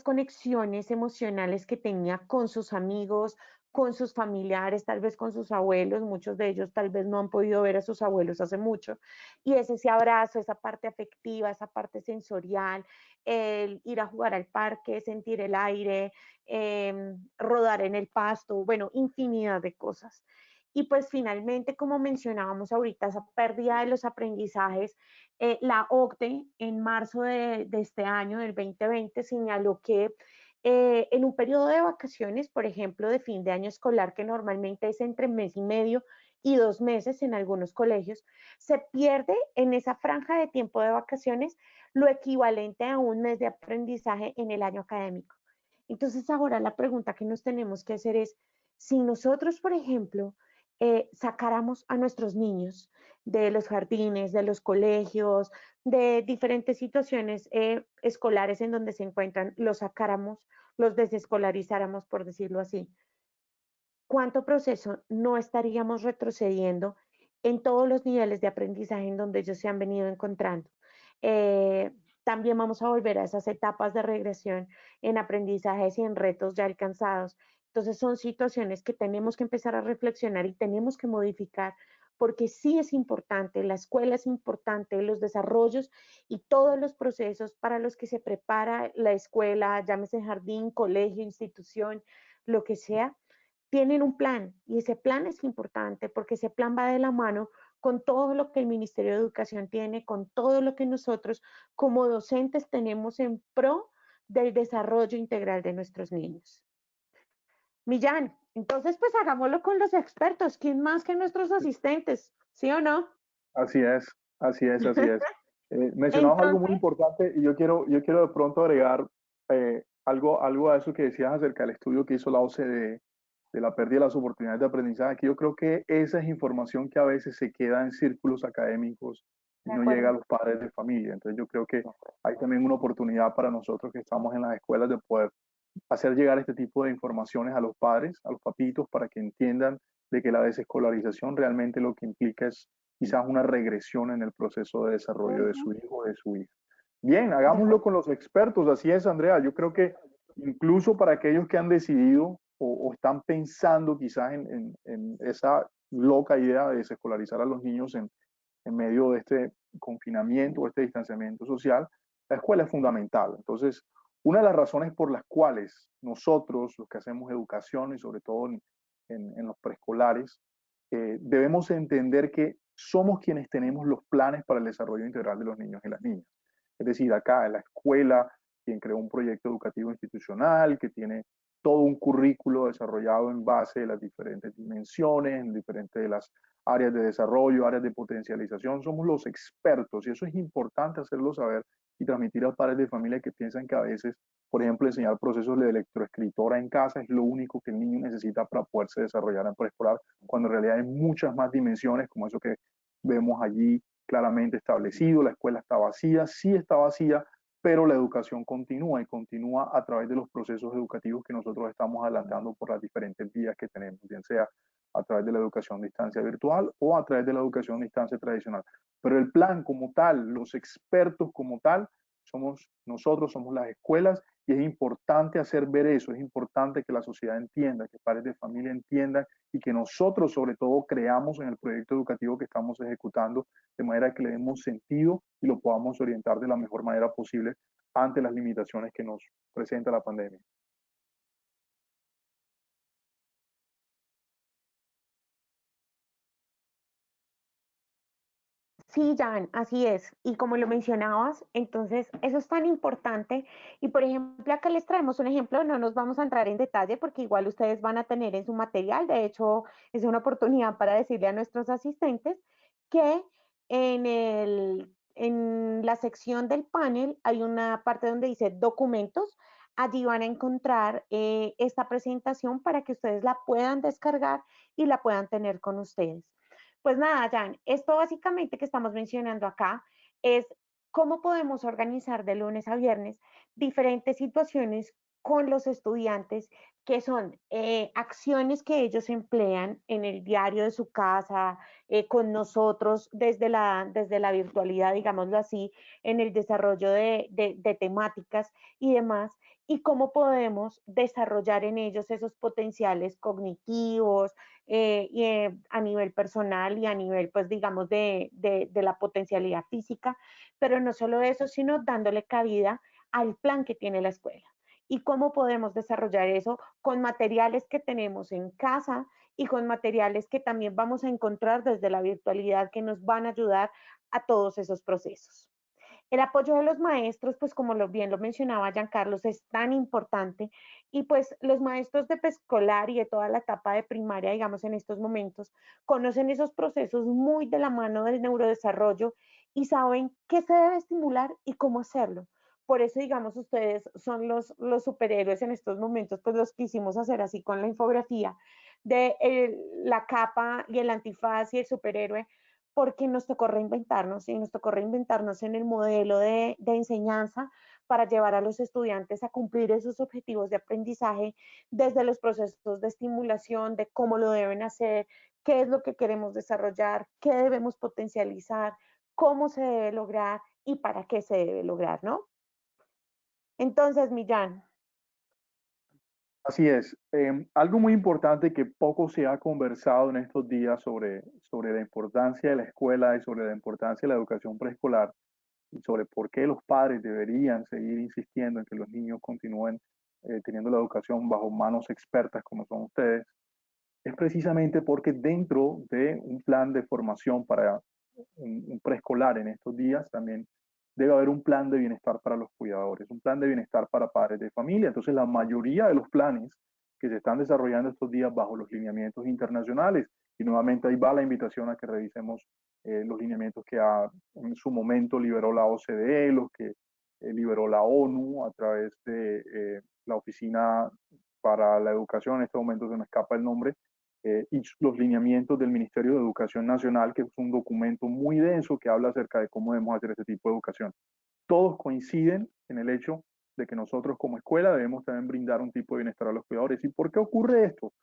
conexiones emocionales que tenía con sus amigos, con sus familiares, tal vez con sus abuelos, muchos de ellos tal vez no han podido ver a sus abuelos hace mucho, y es ese abrazo, esa parte afectiva, esa parte sensorial, el ir a jugar al parque, sentir el aire, rodar en el pasto, bueno, infinidad de cosas. Y pues finalmente, como mencionábamos ahorita, esa pérdida de los aprendizajes, la OCDE en marzo de este año, del 2020, señaló que en un periodo de vacaciones, por ejemplo, de fin de año escolar, que normalmente es entre mes y medio y 2 meses en algunos colegios, se pierde en esa franja de tiempo de vacaciones lo equivalente a un mes de aprendizaje en el año académico. Entonces, ahora la pregunta que nos tenemos que hacer es, si nosotros, por ejemplo, sacáramos a nuestros niños de los jardines, de los colegios, de diferentes situaciones escolares en donde se encuentran, los sacáramos, los desescolarizáramos, por decirlo así, ¿cuánto proceso no estaríamos retrocediendo en todos los niveles de aprendizaje en donde ellos se han venido encontrando? Eh, También vamos a volver a esas etapas de regresión en aprendizajes y en retos ya alcanzados. Entonces son situaciones que tenemos que empezar a reflexionar y tenemos que modificar porque sí es importante, la escuela es importante, los desarrollos y todos los procesos para los que se prepara la escuela, llámese jardín, colegio, institución, lo que sea, tienen un plan y ese plan es importante porque ese plan va de la mano con todo lo que el Ministerio de Educación tiene, con todo lo que nosotros como docentes tenemos en pro del desarrollo integral de nuestros niños. Millán, entonces pues hagámoslo con los expertos, ¿quién más que nuestros asistentes? ¿Sí o no? Así es, así es, así es. Mencionabas algo muy Entonces, importante y yo quiero de pronto agregar algo a eso que decías acerca del estudio que hizo la OCDE de la pérdida de las oportunidades de aprendizaje, que yo creo que esa es información que a veces se queda en círculos académicos y de no llega a acuerdo. los padres de familia. Entonces yo creo que hay también una oportunidad para nosotros que estamos en las escuelas de poder hacer llegar este tipo de informaciones a los padres, a los papitos, para que entiendan de que la desescolarización realmente lo que implica es quizás una regresión en el proceso de desarrollo de su hijo o de su hija. Bien, De hagámoslo acuerdo. con los expertos, así es, Andrea. Yo creo que incluso para aquellos que han decidido o están pensando quizás en esa loca idea de desescolarizar a los niños en medio de este confinamiento o este distanciamiento social, la escuela es fundamental. Entonces, una de las razones por las cuales nosotros, los que hacemos educación y sobre todo en los preescolares, debemos entender que somos quienes tenemos los planes para el desarrollo integral de los niños y las niñas. Es decir, acá en la escuela, quien creó un proyecto educativo institucional que tiene todo un currículo desarrollado en base de las diferentes dimensiones, en diferentes de las áreas de desarrollo, áreas de potencialización, somos los expertos y eso es importante hacerlo saber y transmitir a padres de familia que piensan que a veces, por ejemplo, enseñar procesos de electroescritora en casa es lo único que el niño necesita para poderse desarrollar en preescolar, cuando en realidad hay muchas más dimensiones, como eso que vemos allí claramente establecido, la escuela está vacía, sí está vacía, pero la educación continúa y continúa a través de los procesos educativos que nosotros estamos adelantando por las diferentes vías que tenemos, bien sea a través de la educación de distancia virtual o a través de la educación de distancia tradicional. Pero el plan como tal, los expertos como tal, somos nosotros, somos las escuelas y es importante hacer ver eso, es importante que la sociedad entienda, que padres de familia entiendan y que nosotros sobre todo creamos en el proyecto educativo que estamos ejecutando de manera que le demos sentido y lo podamos orientar de la mejor manera posible ante las limitaciones que nos presenta la pandemia. Sí, Jan, así es. Y como lo mencionabas, entonces eso es tan importante. Y por ejemplo, acá les traemos un ejemplo, no nos vamos a entrar en detalle porque igual ustedes van a tener en su material, de hecho, es una oportunidad para decirle a nuestros asistentes que en la sección del panel hay una parte donde dice documentos. Allí van a encontrar esta presentación para que ustedes la puedan descargar y la puedan tener con ustedes. Pues nada, Jan, esto básicamente que estamos mencionando acá es cómo podemos organizar de lunes a viernes diferentes situaciones con los estudiantes, que son acciones que ellos emplean en el diario de su casa, con nosotros desde la virtualidad, digámoslo así, en el desarrollo de temáticas y demás, y cómo podemos desarrollar en ellos esos potenciales cognitivos a nivel personal y a nivel, pues digamos, de la potencialidad física, pero no solo eso, sino dándole cabida al plan que tiene la escuela y cómo podemos desarrollar eso con materiales que tenemos en casa y con materiales que también vamos a encontrar desde la virtualidad que nos van a ayudar a todos esos procesos. El apoyo de los maestros, pues como bien lo mencionaba Giancarlos, es tan importante y pues los maestros de preescolar y de toda la etapa de primaria, digamos en estos momentos, conocen esos procesos muy de la mano del neurodesarrollo y saben qué se debe estimular y cómo hacerlo. Por eso, digamos, ustedes son los superhéroes en estos momentos, pues los quisimos hacer así con la infografía de la capa y el antifaz y el superhéroe, porque nos tocó reinventarnos y nos tocó reinventarnos en el modelo de enseñanza para llevar a los estudiantes a cumplir esos objetivos de aprendizaje desde los procesos de estimulación, de cómo lo deben hacer, qué es lo que queremos desarrollar, qué debemos potencializar, cómo se debe lograr y para qué se debe lograr, ¿no? Entonces, Millán. Así es. Algo muy importante que poco se ha conversado en estos días sobre la importancia de la escuela y sobre la importancia de la educación preescolar y sobre por qué los padres deberían seguir insistiendo en que los niños continúen teniendo la educación bajo manos expertas como son ustedes, es precisamente porque dentro de un plan de formación para un preescolar en estos días también debe haber un plan de bienestar para los cuidadores, un plan de bienestar para padres de familia. Entonces, la mayoría de los planes que se están desarrollando estos días bajo los lineamientos internacionales, y nuevamente ahí va la invitación a que revisemos los lineamientos que en su momento liberó la OCDE, los que liberó la ONU a través de la Oficina para la Educación, en este momento se me escapa el nombre, y los lineamientos del Ministerio de Educación Nacional, que es un documento muy denso que habla acerca de cómo debemos hacer este tipo de educación. Todos coinciden en el hecho de que nosotros como escuela debemos también brindar un tipo de bienestar a los cuidadores. ¿Y por qué ocurre esto?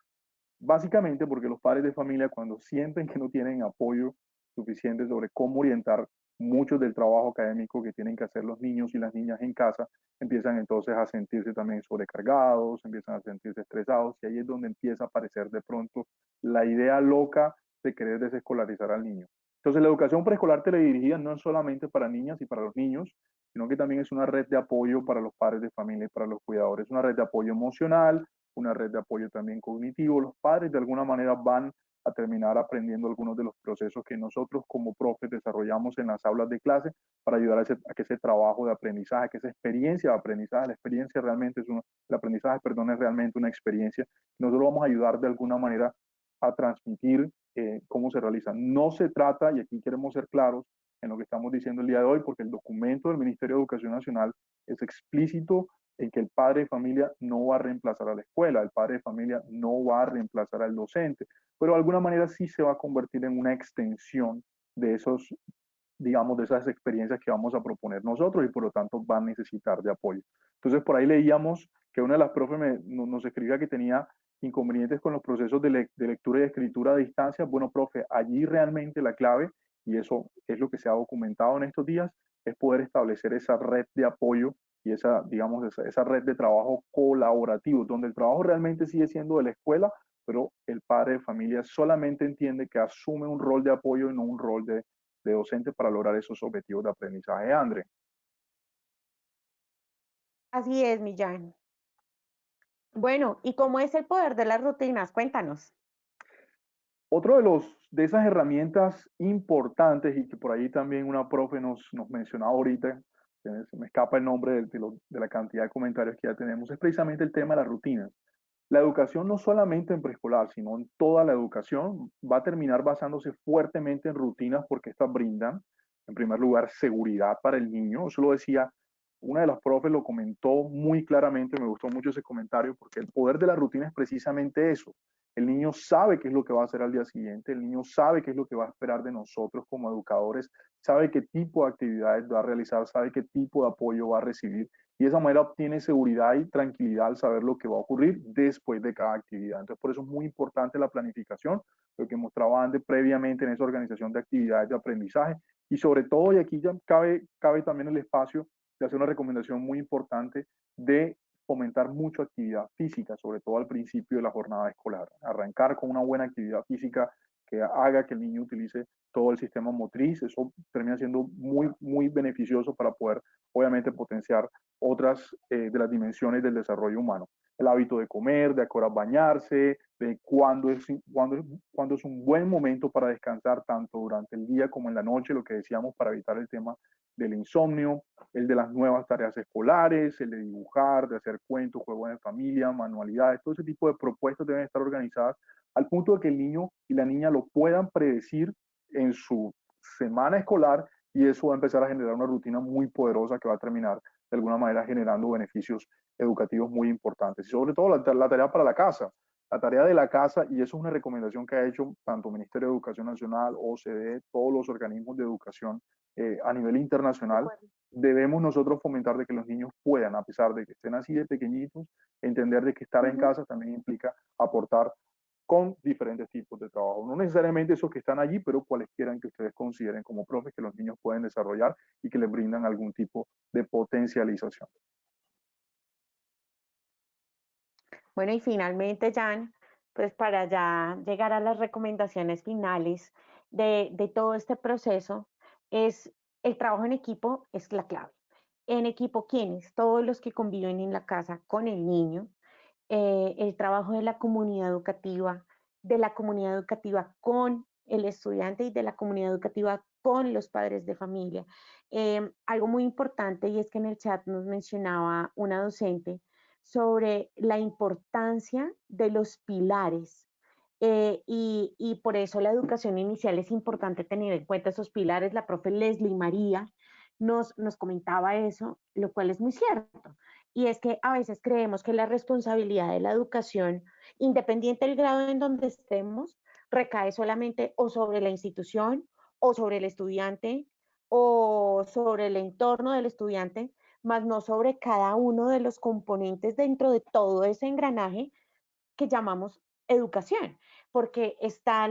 Básicamente porque los padres de familia, cuando sienten que no tienen apoyo suficiente sobre cómo orientar mucho del trabajo académico que tienen que hacer los niños y las niñas en casa, empiezan entonces a sentirse también sobrecargados, empiezan a sentirse estresados, y ahí es donde empieza a aparecer de pronto la idea loca de querer desescolarizar al niño. Entonces, la educación preescolar teledirigida no es solamente para niñas y para los niños, sino que también es una red de apoyo para los padres de familia y para los cuidadores, una red de apoyo emocional, una red de apoyo también cognitivo. Los padres de alguna manera van a terminar aprendiendo algunos de los procesos que nosotros como profes desarrollamos en las aulas de clase para ayudar a que ese trabajo de aprendizaje, que esa experiencia de aprendizaje, la experiencia realmente es el aprendizaje, perdón, es realmente una experiencia. Nosotros vamos a ayudar de alguna manera a transmitir cómo se realiza. No se trata, y aquí queremos ser claros en lo que estamos diciendo el día de hoy, porque el documento del Ministerio de Educación Nacional es explícito en que el padre de familia no va a reemplazar a la escuela, el padre de familia no va a reemplazar al docente, pero de alguna manera sí se va a convertir en una extensión de esos, digamos, de esas experiencias que vamos a proponer nosotros y por lo tanto van a necesitar de apoyo. Entonces por ahí leíamos que una de las profes nos escribía que tenía inconvenientes con los procesos de lectura y escritura a distancia. Bueno, profe, allí realmente la clave, y eso es lo que se ha documentado en estos días, es poder establecer esa red de apoyo y esa, digamos, esa red de trabajo colaborativo, donde el trabajo realmente sigue siendo de la escuela, pero el padre de familia solamente entiende que asume un rol de apoyo y no un rol de docente para lograr esos objetivos de aprendizaje. André. Así es, Millán. Bueno, ¿y cómo es el poder de las rutinas? Cuéntanos. Otro de esas herramientas importantes y que por ahí también una profe nos mencionaba ahorita, se me escapa el nombre de la cantidad de comentarios que ya tenemos, es precisamente el tema de las rutinas. La educación no solamente en preescolar, sino en toda la educación va a terminar basándose fuertemente en rutinas porque estas brindan, en primer lugar, seguridad para el niño. Eso lo decía una de las profes, lo comentó muy claramente, me gustó mucho ese comentario porque el poder de la rutina es precisamente eso. El niño sabe qué es lo que va a hacer al día siguiente, el niño sabe qué es lo que va a esperar de nosotros como educadores, sabe qué tipo de actividades va a realizar, sabe qué tipo de apoyo va a recibir y de esa manera obtiene seguridad y tranquilidad al saber lo que va a ocurrir después de cada actividad. Entonces, por eso es muy importante la planificación, lo que mostraba antes previamente en esa organización de actividades de aprendizaje y sobre todo, y aquí ya cabe también el espacio de hacer una recomendación muy importante de fomentar mucho actividad física, sobre todo al principio de la jornada escolar. Arrancar con una buena actividad física que haga que el niño utilice todo el sistema motriz, eso termina siendo muy beneficioso para poder, obviamente, potenciar otras de las dimensiones del desarrollo humano. El hábito de comer, de a qué hora bañarse, de cuándo es un buen momento para descansar, tanto durante el día como en la noche, lo que decíamos para evitar el tema del insomnio, el de las nuevas tareas escolares, el de dibujar, de hacer cuentos, juegos de familia, manualidades, todo ese tipo de propuestas deben estar organizadas al punto de que el niño y la niña lo puedan predecir en su semana escolar y eso va a empezar a generar una rutina muy poderosa que va a terminar de alguna manera generando beneficios educativos muy importantes. Y sobre todo la tarea para la casa, la tarea de la casa, y eso es una recomendación que ha hecho tanto el Ministerio de Educación Nacional, OCDE, todos los organismos de educación a nivel internacional, debemos nosotros fomentar de que los niños puedan, a pesar de que estén así de pequeñitos, entender de que estar en casa también implica aportar con diferentes tipos de trabajo. No necesariamente esos que están allí, pero cualesquiera que ustedes consideren como profes que los niños pueden desarrollar y que les brindan algún tipo de potencialización. Bueno, y finalmente, Jan, pues para ya llegar a las recomendaciones finales de todo este proceso, es el trabajo en equipo es la clave. En equipo, ¿quiénes? Todos los que conviven en la casa con el niño, el trabajo de la comunidad educativa con el estudiante y de la comunidad educativa con los padres de familia. Algo muy importante y es que en el chat nos mencionaba una docente sobre la importancia de los pilares y por eso la educación inicial es importante tener en cuenta esos pilares. La profe Leslie María nos comentaba eso, lo cual es muy cierto. Y es que a veces creemos que la responsabilidad de la educación, independiente del grado en donde estemos, recae solamente o sobre la institución o sobre el estudiante o sobre el entorno del estudiante, más no sobre cada uno de los componentes dentro de todo ese engranaje que llamamos educación, porque está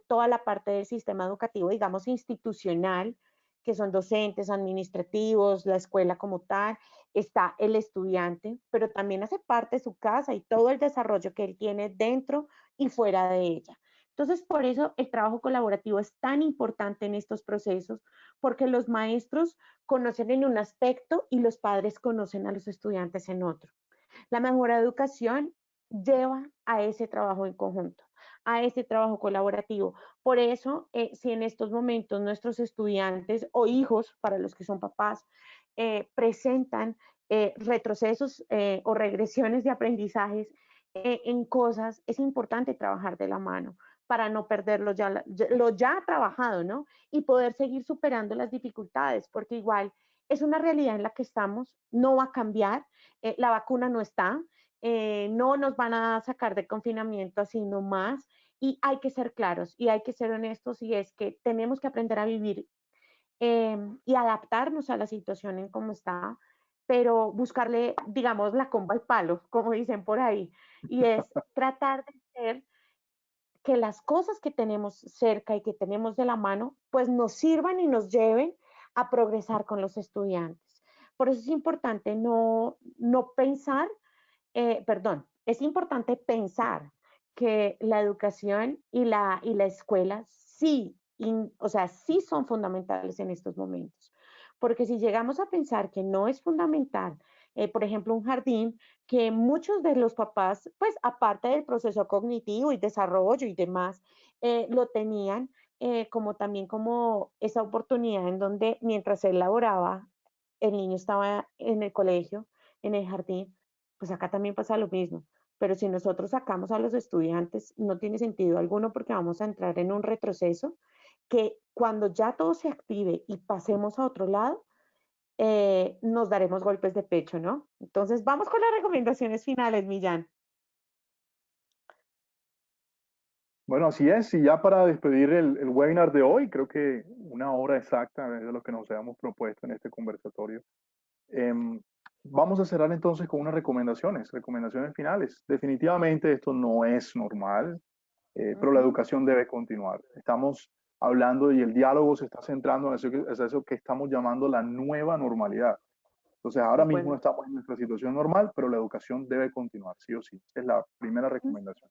toda la parte del sistema educativo, digamos, institucional, que son docentes, administrativos, la escuela como tal, está el estudiante, pero también hace parte de su casa y todo el desarrollo que él tiene dentro y fuera de ella. Entonces, por eso el trabajo colaborativo es tan importante en estos procesos, porque los maestros conocen en un aspecto y los padres conocen a los estudiantes en otro. La mejor educación lleva a ese trabajo en conjunto, a ese trabajo colaborativo. Por eso, si en estos momentos nuestros estudiantes o hijos, para los que son papás, presentan retrocesos o regresiones de aprendizajes en cosas, es importante trabajar de la mano para no perder lo ya trabajado, ¿no? Y poder seguir superando las dificultades, porque igual es una realidad en la que estamos, no va a cambiar, la vacuna no está, no nos van a sacar de confinamiento así nomás, y hay que ser claros y hay que ser honestos, y es que tenemos que aprender a vivir y adaptarnos a la situación en cómo está, pero buscarle, digamos, la comba al palo, como dicen por ahí, y es tratar de ser que las cosas que tenemos cerca y que tenemos de la mano, pues nos sirvan y nos lleven a progresar con los estudiantes. Por eso es importante no pensar, perdón, es importante pensar que la educación y la escuela sí, o sea, sí son fundamentales en estos momentos. Porque si llegamos a pensar que no es fundamental, por ejemplo, un jardín, que muchos de los papás, pues aparte del proceso cognitivo y desarrollo y demás, lo tenían como también como esa oportunidad en donde mientras él laboraba, el niño estaba en el colegio, en el jardín, pues acá también pasa lo mismo. Pero si nosotros sacamos a los estudiantes, no tiene sentido alguno porque vamos a entrar en un retroceso que cuando ya todo se active y pasemos a otro lado, nos daremos golpes de pecho, ¿no? Entonces, vamos con las recomendaciones finales, Millán. Bueno, así es. Y ya para despedir el webinar de hoy, creo que una hora exacta es lo que nos habíamos propuesto en este conversatorio. Em, Vamos a cerrar entonces con unas recomendaciones finales. Definitivamente esto no es normal, pero la Ujú. educación debe continuar. Estamos hablando y el diálogo se está centrando en eso que estamos llamando la nueva normalidad. Entonces, ahora mismo no Bueno, estamos en nuestra situación normal, pero la educación debe continuar, sí o sí. Es la primera recomendación.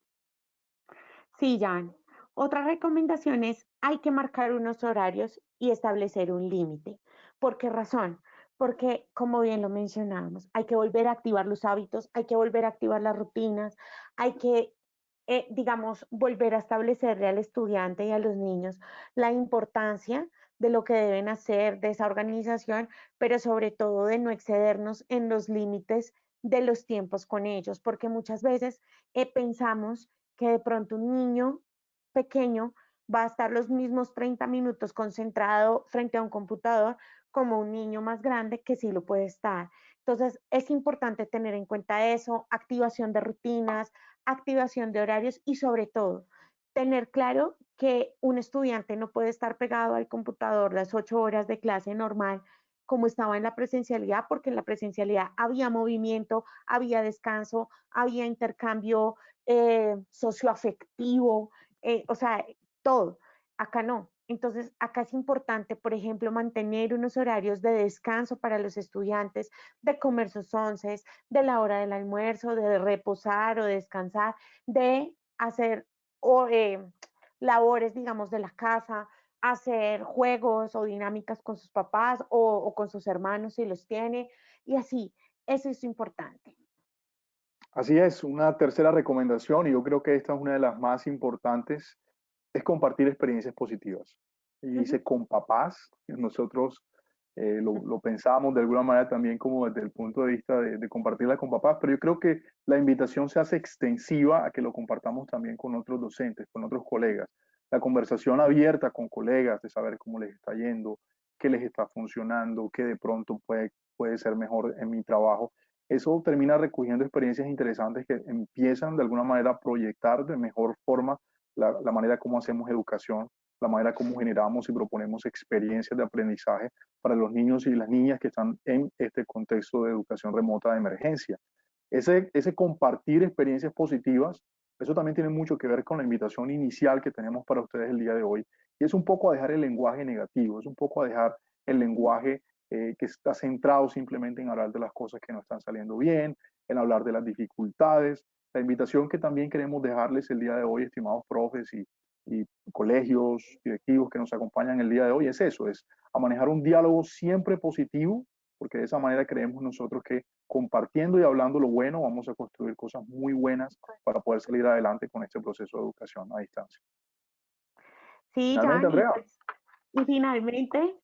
sí, Jan. Otra recomendación es, hay que marcar unos horarios y establecer un límite. ¿Por qué razón? Porque, como bien lo mencionábamos, hay que volver a activar los hábitos, hay que volver a activar las rutinas, hay que, digamos, volver a establecerle al estudiante y a los niños la importancia de lo que deben hacer, de esa organización, pero sobre todo de no excedernos en los límites de los tiempos con ellos, porque muchas veces pensamos que de pronto un niño pequeño va a estar los mismos 30 minutos concentrado frente a un computador como un niño más grande que sí lo puede estar. Entonces, es importante tener en cuenta eso, activación de rutinas, activación de horarios y sobre todo, tener claro que un estudiante no puede estar pegado al computador las 8 horas de clase normal como estaba en la presencialidad, porque en la presencialidad había movimiento, había descanso, había intercambio socioafectivo, o sea, todo. Acá no. Entonces, acá es importante, por ejemplo, mantener unos horarios de descanso para los estudiantes, de comer sus onces, de la hora del almuerzo, de reposar o descansar, de hacer o, labores, digamos, de la casa, hacer juegos o dinámicas con sus papás o con sus hermanos si los tiene, y así. Eso es importante. Así es, una tercera recomendación, y yo creo que esta es una de las más importantes, es compartir experiencias positivas. Y Uh -huh. dice con papás, nosotros lo pensamos de alguna manera también como desde el punto de vista de compartirla con papás, pero yo creo que la invitación se hace extensiva a que lo compartamos también con otros docentes, con otros colegas. La conversación abierta con colegas de saber cómo les está yendo, qué les está funcionando, qué de pronto puede ser mejor en mi trabajo. Eso termina recogiendo experiencias interesantes que empiezan de alguna manera a proyectar de mejor forma la manera como hacemos educación, la manera como generamos y proponemos experiencias de aprendizaje para los niños y las niñas que están en este contexto de educación remota de emergencia. Ese compartir experiencias positivas, eso también tiene mucho que ver con la invitación inicial que tenemos para ustedes el día de hoy. Y es un poco a dejar el lenguaje negativo, es un poco a dejar el lenguaje que está centrado simplemente en hablar de las cosas que no están saliendo bien, en hablar de las dificultades. La invitación que también queremos dejarles el día de hoy, estimados profes y colegios, directivos que nos acompañan el día de hoy, es eso, es a manejar un diálogo siempre positivo, porque de esa manera creemos nosotros que compartiendo y hablando lo bueno vamos a construir cosas muy buenas para poder salir adelante con este proceso de educación a distancia. Sí, Finalmente, Jan, y Andrea, pues, y finalmente,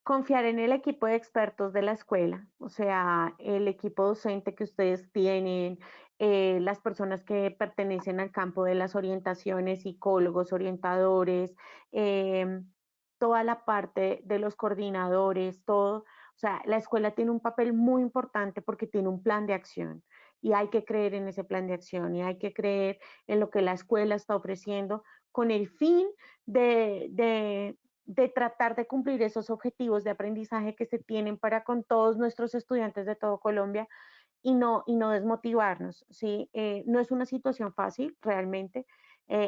confiar en el equipo de expertos de la escuela, o sea, el equipo docente que ustedes tienen, las personas que pertenecen al campo de las orientaciones, psicólogos, orientadores, toda la parte de los coordinadores, todo. O sea, la escuela tiene un papel muy importante porque tiene un plan de acción y hay que creer en ese plan de acción y hay que creer en lo que la escuela está ofreciendo con el fin de tratar de cumplir esos objetivos de aprendizaje que se tienen para con todos nuestros estudiantes de todo Colombia y no desmotivarnos, ¿sí? No es una situación fácil realmente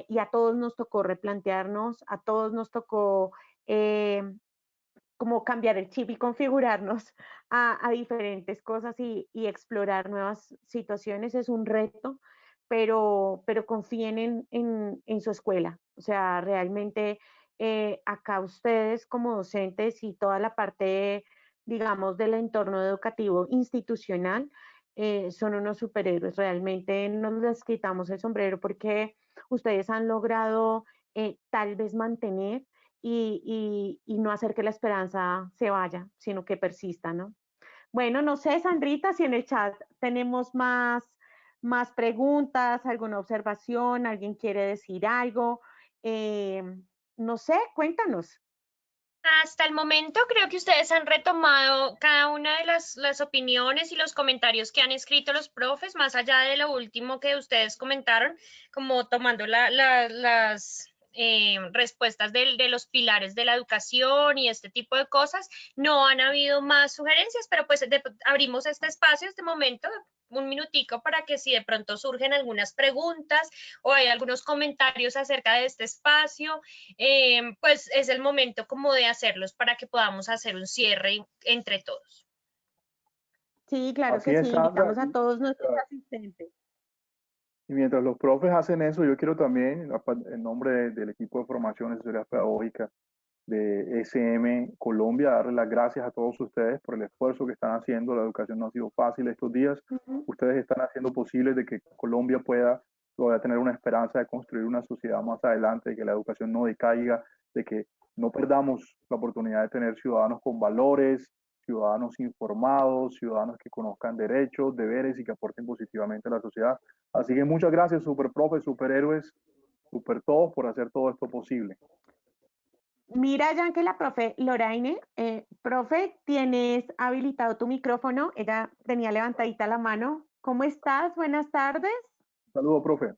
y a todos nos tocó replantearnos, a todos nos tocó eh, como cambiar el chip y configurarnos a diferentes cosas y explorar nuevas situaciones. Es un reto, pero confíen en su escuela. O sea, realmente acá ustedes como docentes y toda la parte, digamos, del entorno educativo institucional, son unos superhéroes. Realmente nos les quitamos el sombrero porque ustedes han logrado tal vez mantener y no hacer que la esperanza se vaya, sino que persista, ¿no? Bueno, no sé, Sandrita, si en el chat tenemos más preguntas, alguna observación, alguien quiere decir algo. Eh, no sé, cuéntanos. Hasta el momento creo que ustedes han retomado cada una de las opiniones y los comentarios que han escrito los profes, más allá de lo último que ustedes comentaron, como tomando las respuestas de los pilares de la educación y este tipo de cosas. No han habido más sugerencias, pero pues abrimos este espacio, este momento, un minutico para que si de pronto surgen algunas preguntas o hay algunos comentarios acerca de este espacio, pues es el momento como de hacerlos para que podamos hacer un cierre entre todos. Sí, claro Así que sí, es, Sandra. invitamos a todos nuestros asistentes. Y mientras los profes hacen eso, yo quiero también, en nombre del equipo de formación y asesoría pedagógica de SM Colombia, darle las gracias a todos ustedes por el esfuerzo que están haciendo. La educación no ha sido fácil estos días. Ujú. Ustedes están haciendo posible de que Colombia pueda todavía tener una esperanza de construir una sociedad más adelante, de que la educación no decaiga, de que no perdamos la oportunidad de tener ciudadanos con valores, ciudadanos informados, ciudadanos que conozcan derechos, deberes y que aporten positivamente a la sociedad. Así que muchas gracias, super profe, superhéroes, super todos por hacer todo esto posible. Mira, ya que la profe Loraine, profe, tienes habilitado tu micrófono, ella tenía levantadita la mano. ¿Cómo estás? Buenas tardes. Saludos, profe.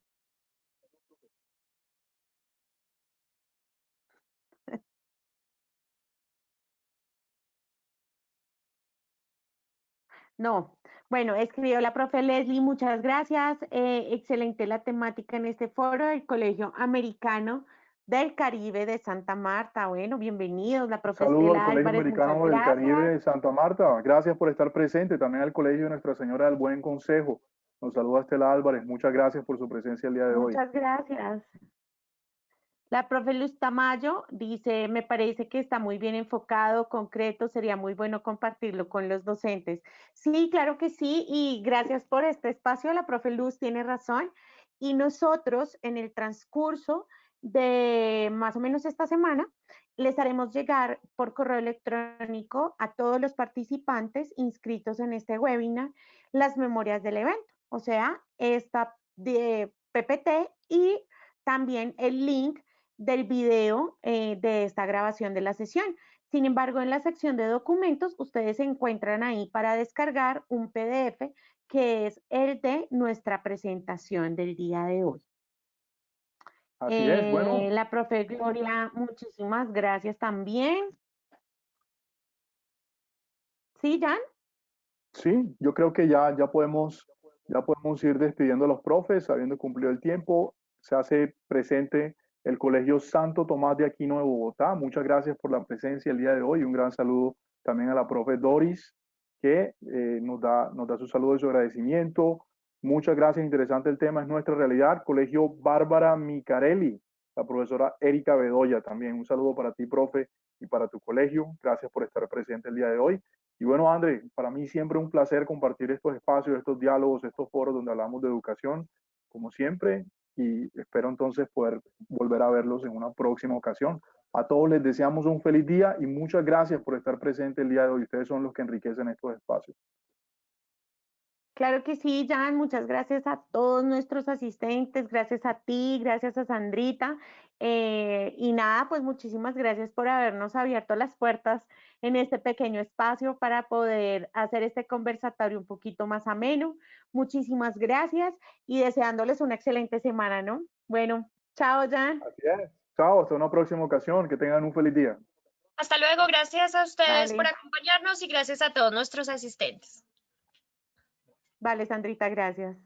No, bueno, escribió la profe Leslie, muchas gracias. Excelente la temática en este foro del Colegio Americano del Caribe de Santa Marta. Bueno, bienvenidos, la profe Saludos al Estela Colegio Álvarez, muchas Americano del Caribe gracias. de Santa Marta. Gracias por estar presente. También al Colegio de Nuestra Señora del Buen Consejo. Nos saluda Estela Álvarez. Muchas gracias por su presencia el día de hoy. Muchas gracias. La profe Luz Tamayo dice, me parece que está muy bien enfocado, concreto, sería muy bueno compartirlo con los docentes. Sí, claro que sí, y gracias por este espacio. La profe Luz tiene razón. Y nosotros en el transcurso de más o menos esta semana, les haremos llegar por correo electrónico a todos los participantes inscritos en este webinar las memorias del evento, o sea, esta de PPT y también el link del video de esta grabación de la sesión. Sin embargo, en la sección de documentos, ustedes encuentran ahí para descargar un PDF que es el de nuestra presentación del día de hoy. Así es. Bueno, La profe Gloria, muchísimas gracias también. ¿Sí, Jan? sí, yo creo que ya podemos ir despidiendo a los profes, habiendo cumplido el tiempo. Se hace presente el Colegio Santo Tomás de Aquino de Bogotá. Muchas gracias por la presencia el día de hoy. Un gran saludo también a la profe Doris, que nos da su saludo y su agradecimiento. Muchas gracias, interesante el tema, es nuestra realidad. Colegio Bárbara Micarelli, la profesora Erika Bedoya también. Un saludo para ti, profe, y para tu colegio. Gracias por estar presente el día de hoy. Y bueno, André, para mí siempre un placer compartir estos espacios, estos diálogos, estos foros donde hablamos de educación, como siempre, y espero entonces poder volver a verlos en una próxima ocasión. A todos les deseamos un feliz día y muchas gracias por estar presente el día de hoy. Ustedes son los que enriquecen estos espacios. Claro que sí, Jan, muchas gracias a todos nuestros asistentes, gracias a ti, gracias a Sandrita. Y nada, pues muchísimas gracias por habernos abierto las puertas en este pequeño espacio para poder hacer este conversatorio un poquito más ameno. Muchísimas gracias y deseándoles una excelente semana, ¿no? Bueno, chao, Jan. Así es. Chao, hasta una próxima ocasión. Que tengan un feliz día. Hasta luego, gracias a ustedes por Vale, acompañarnos y gracias a todos nuestros asistentes. vale, Sandrita, gracias.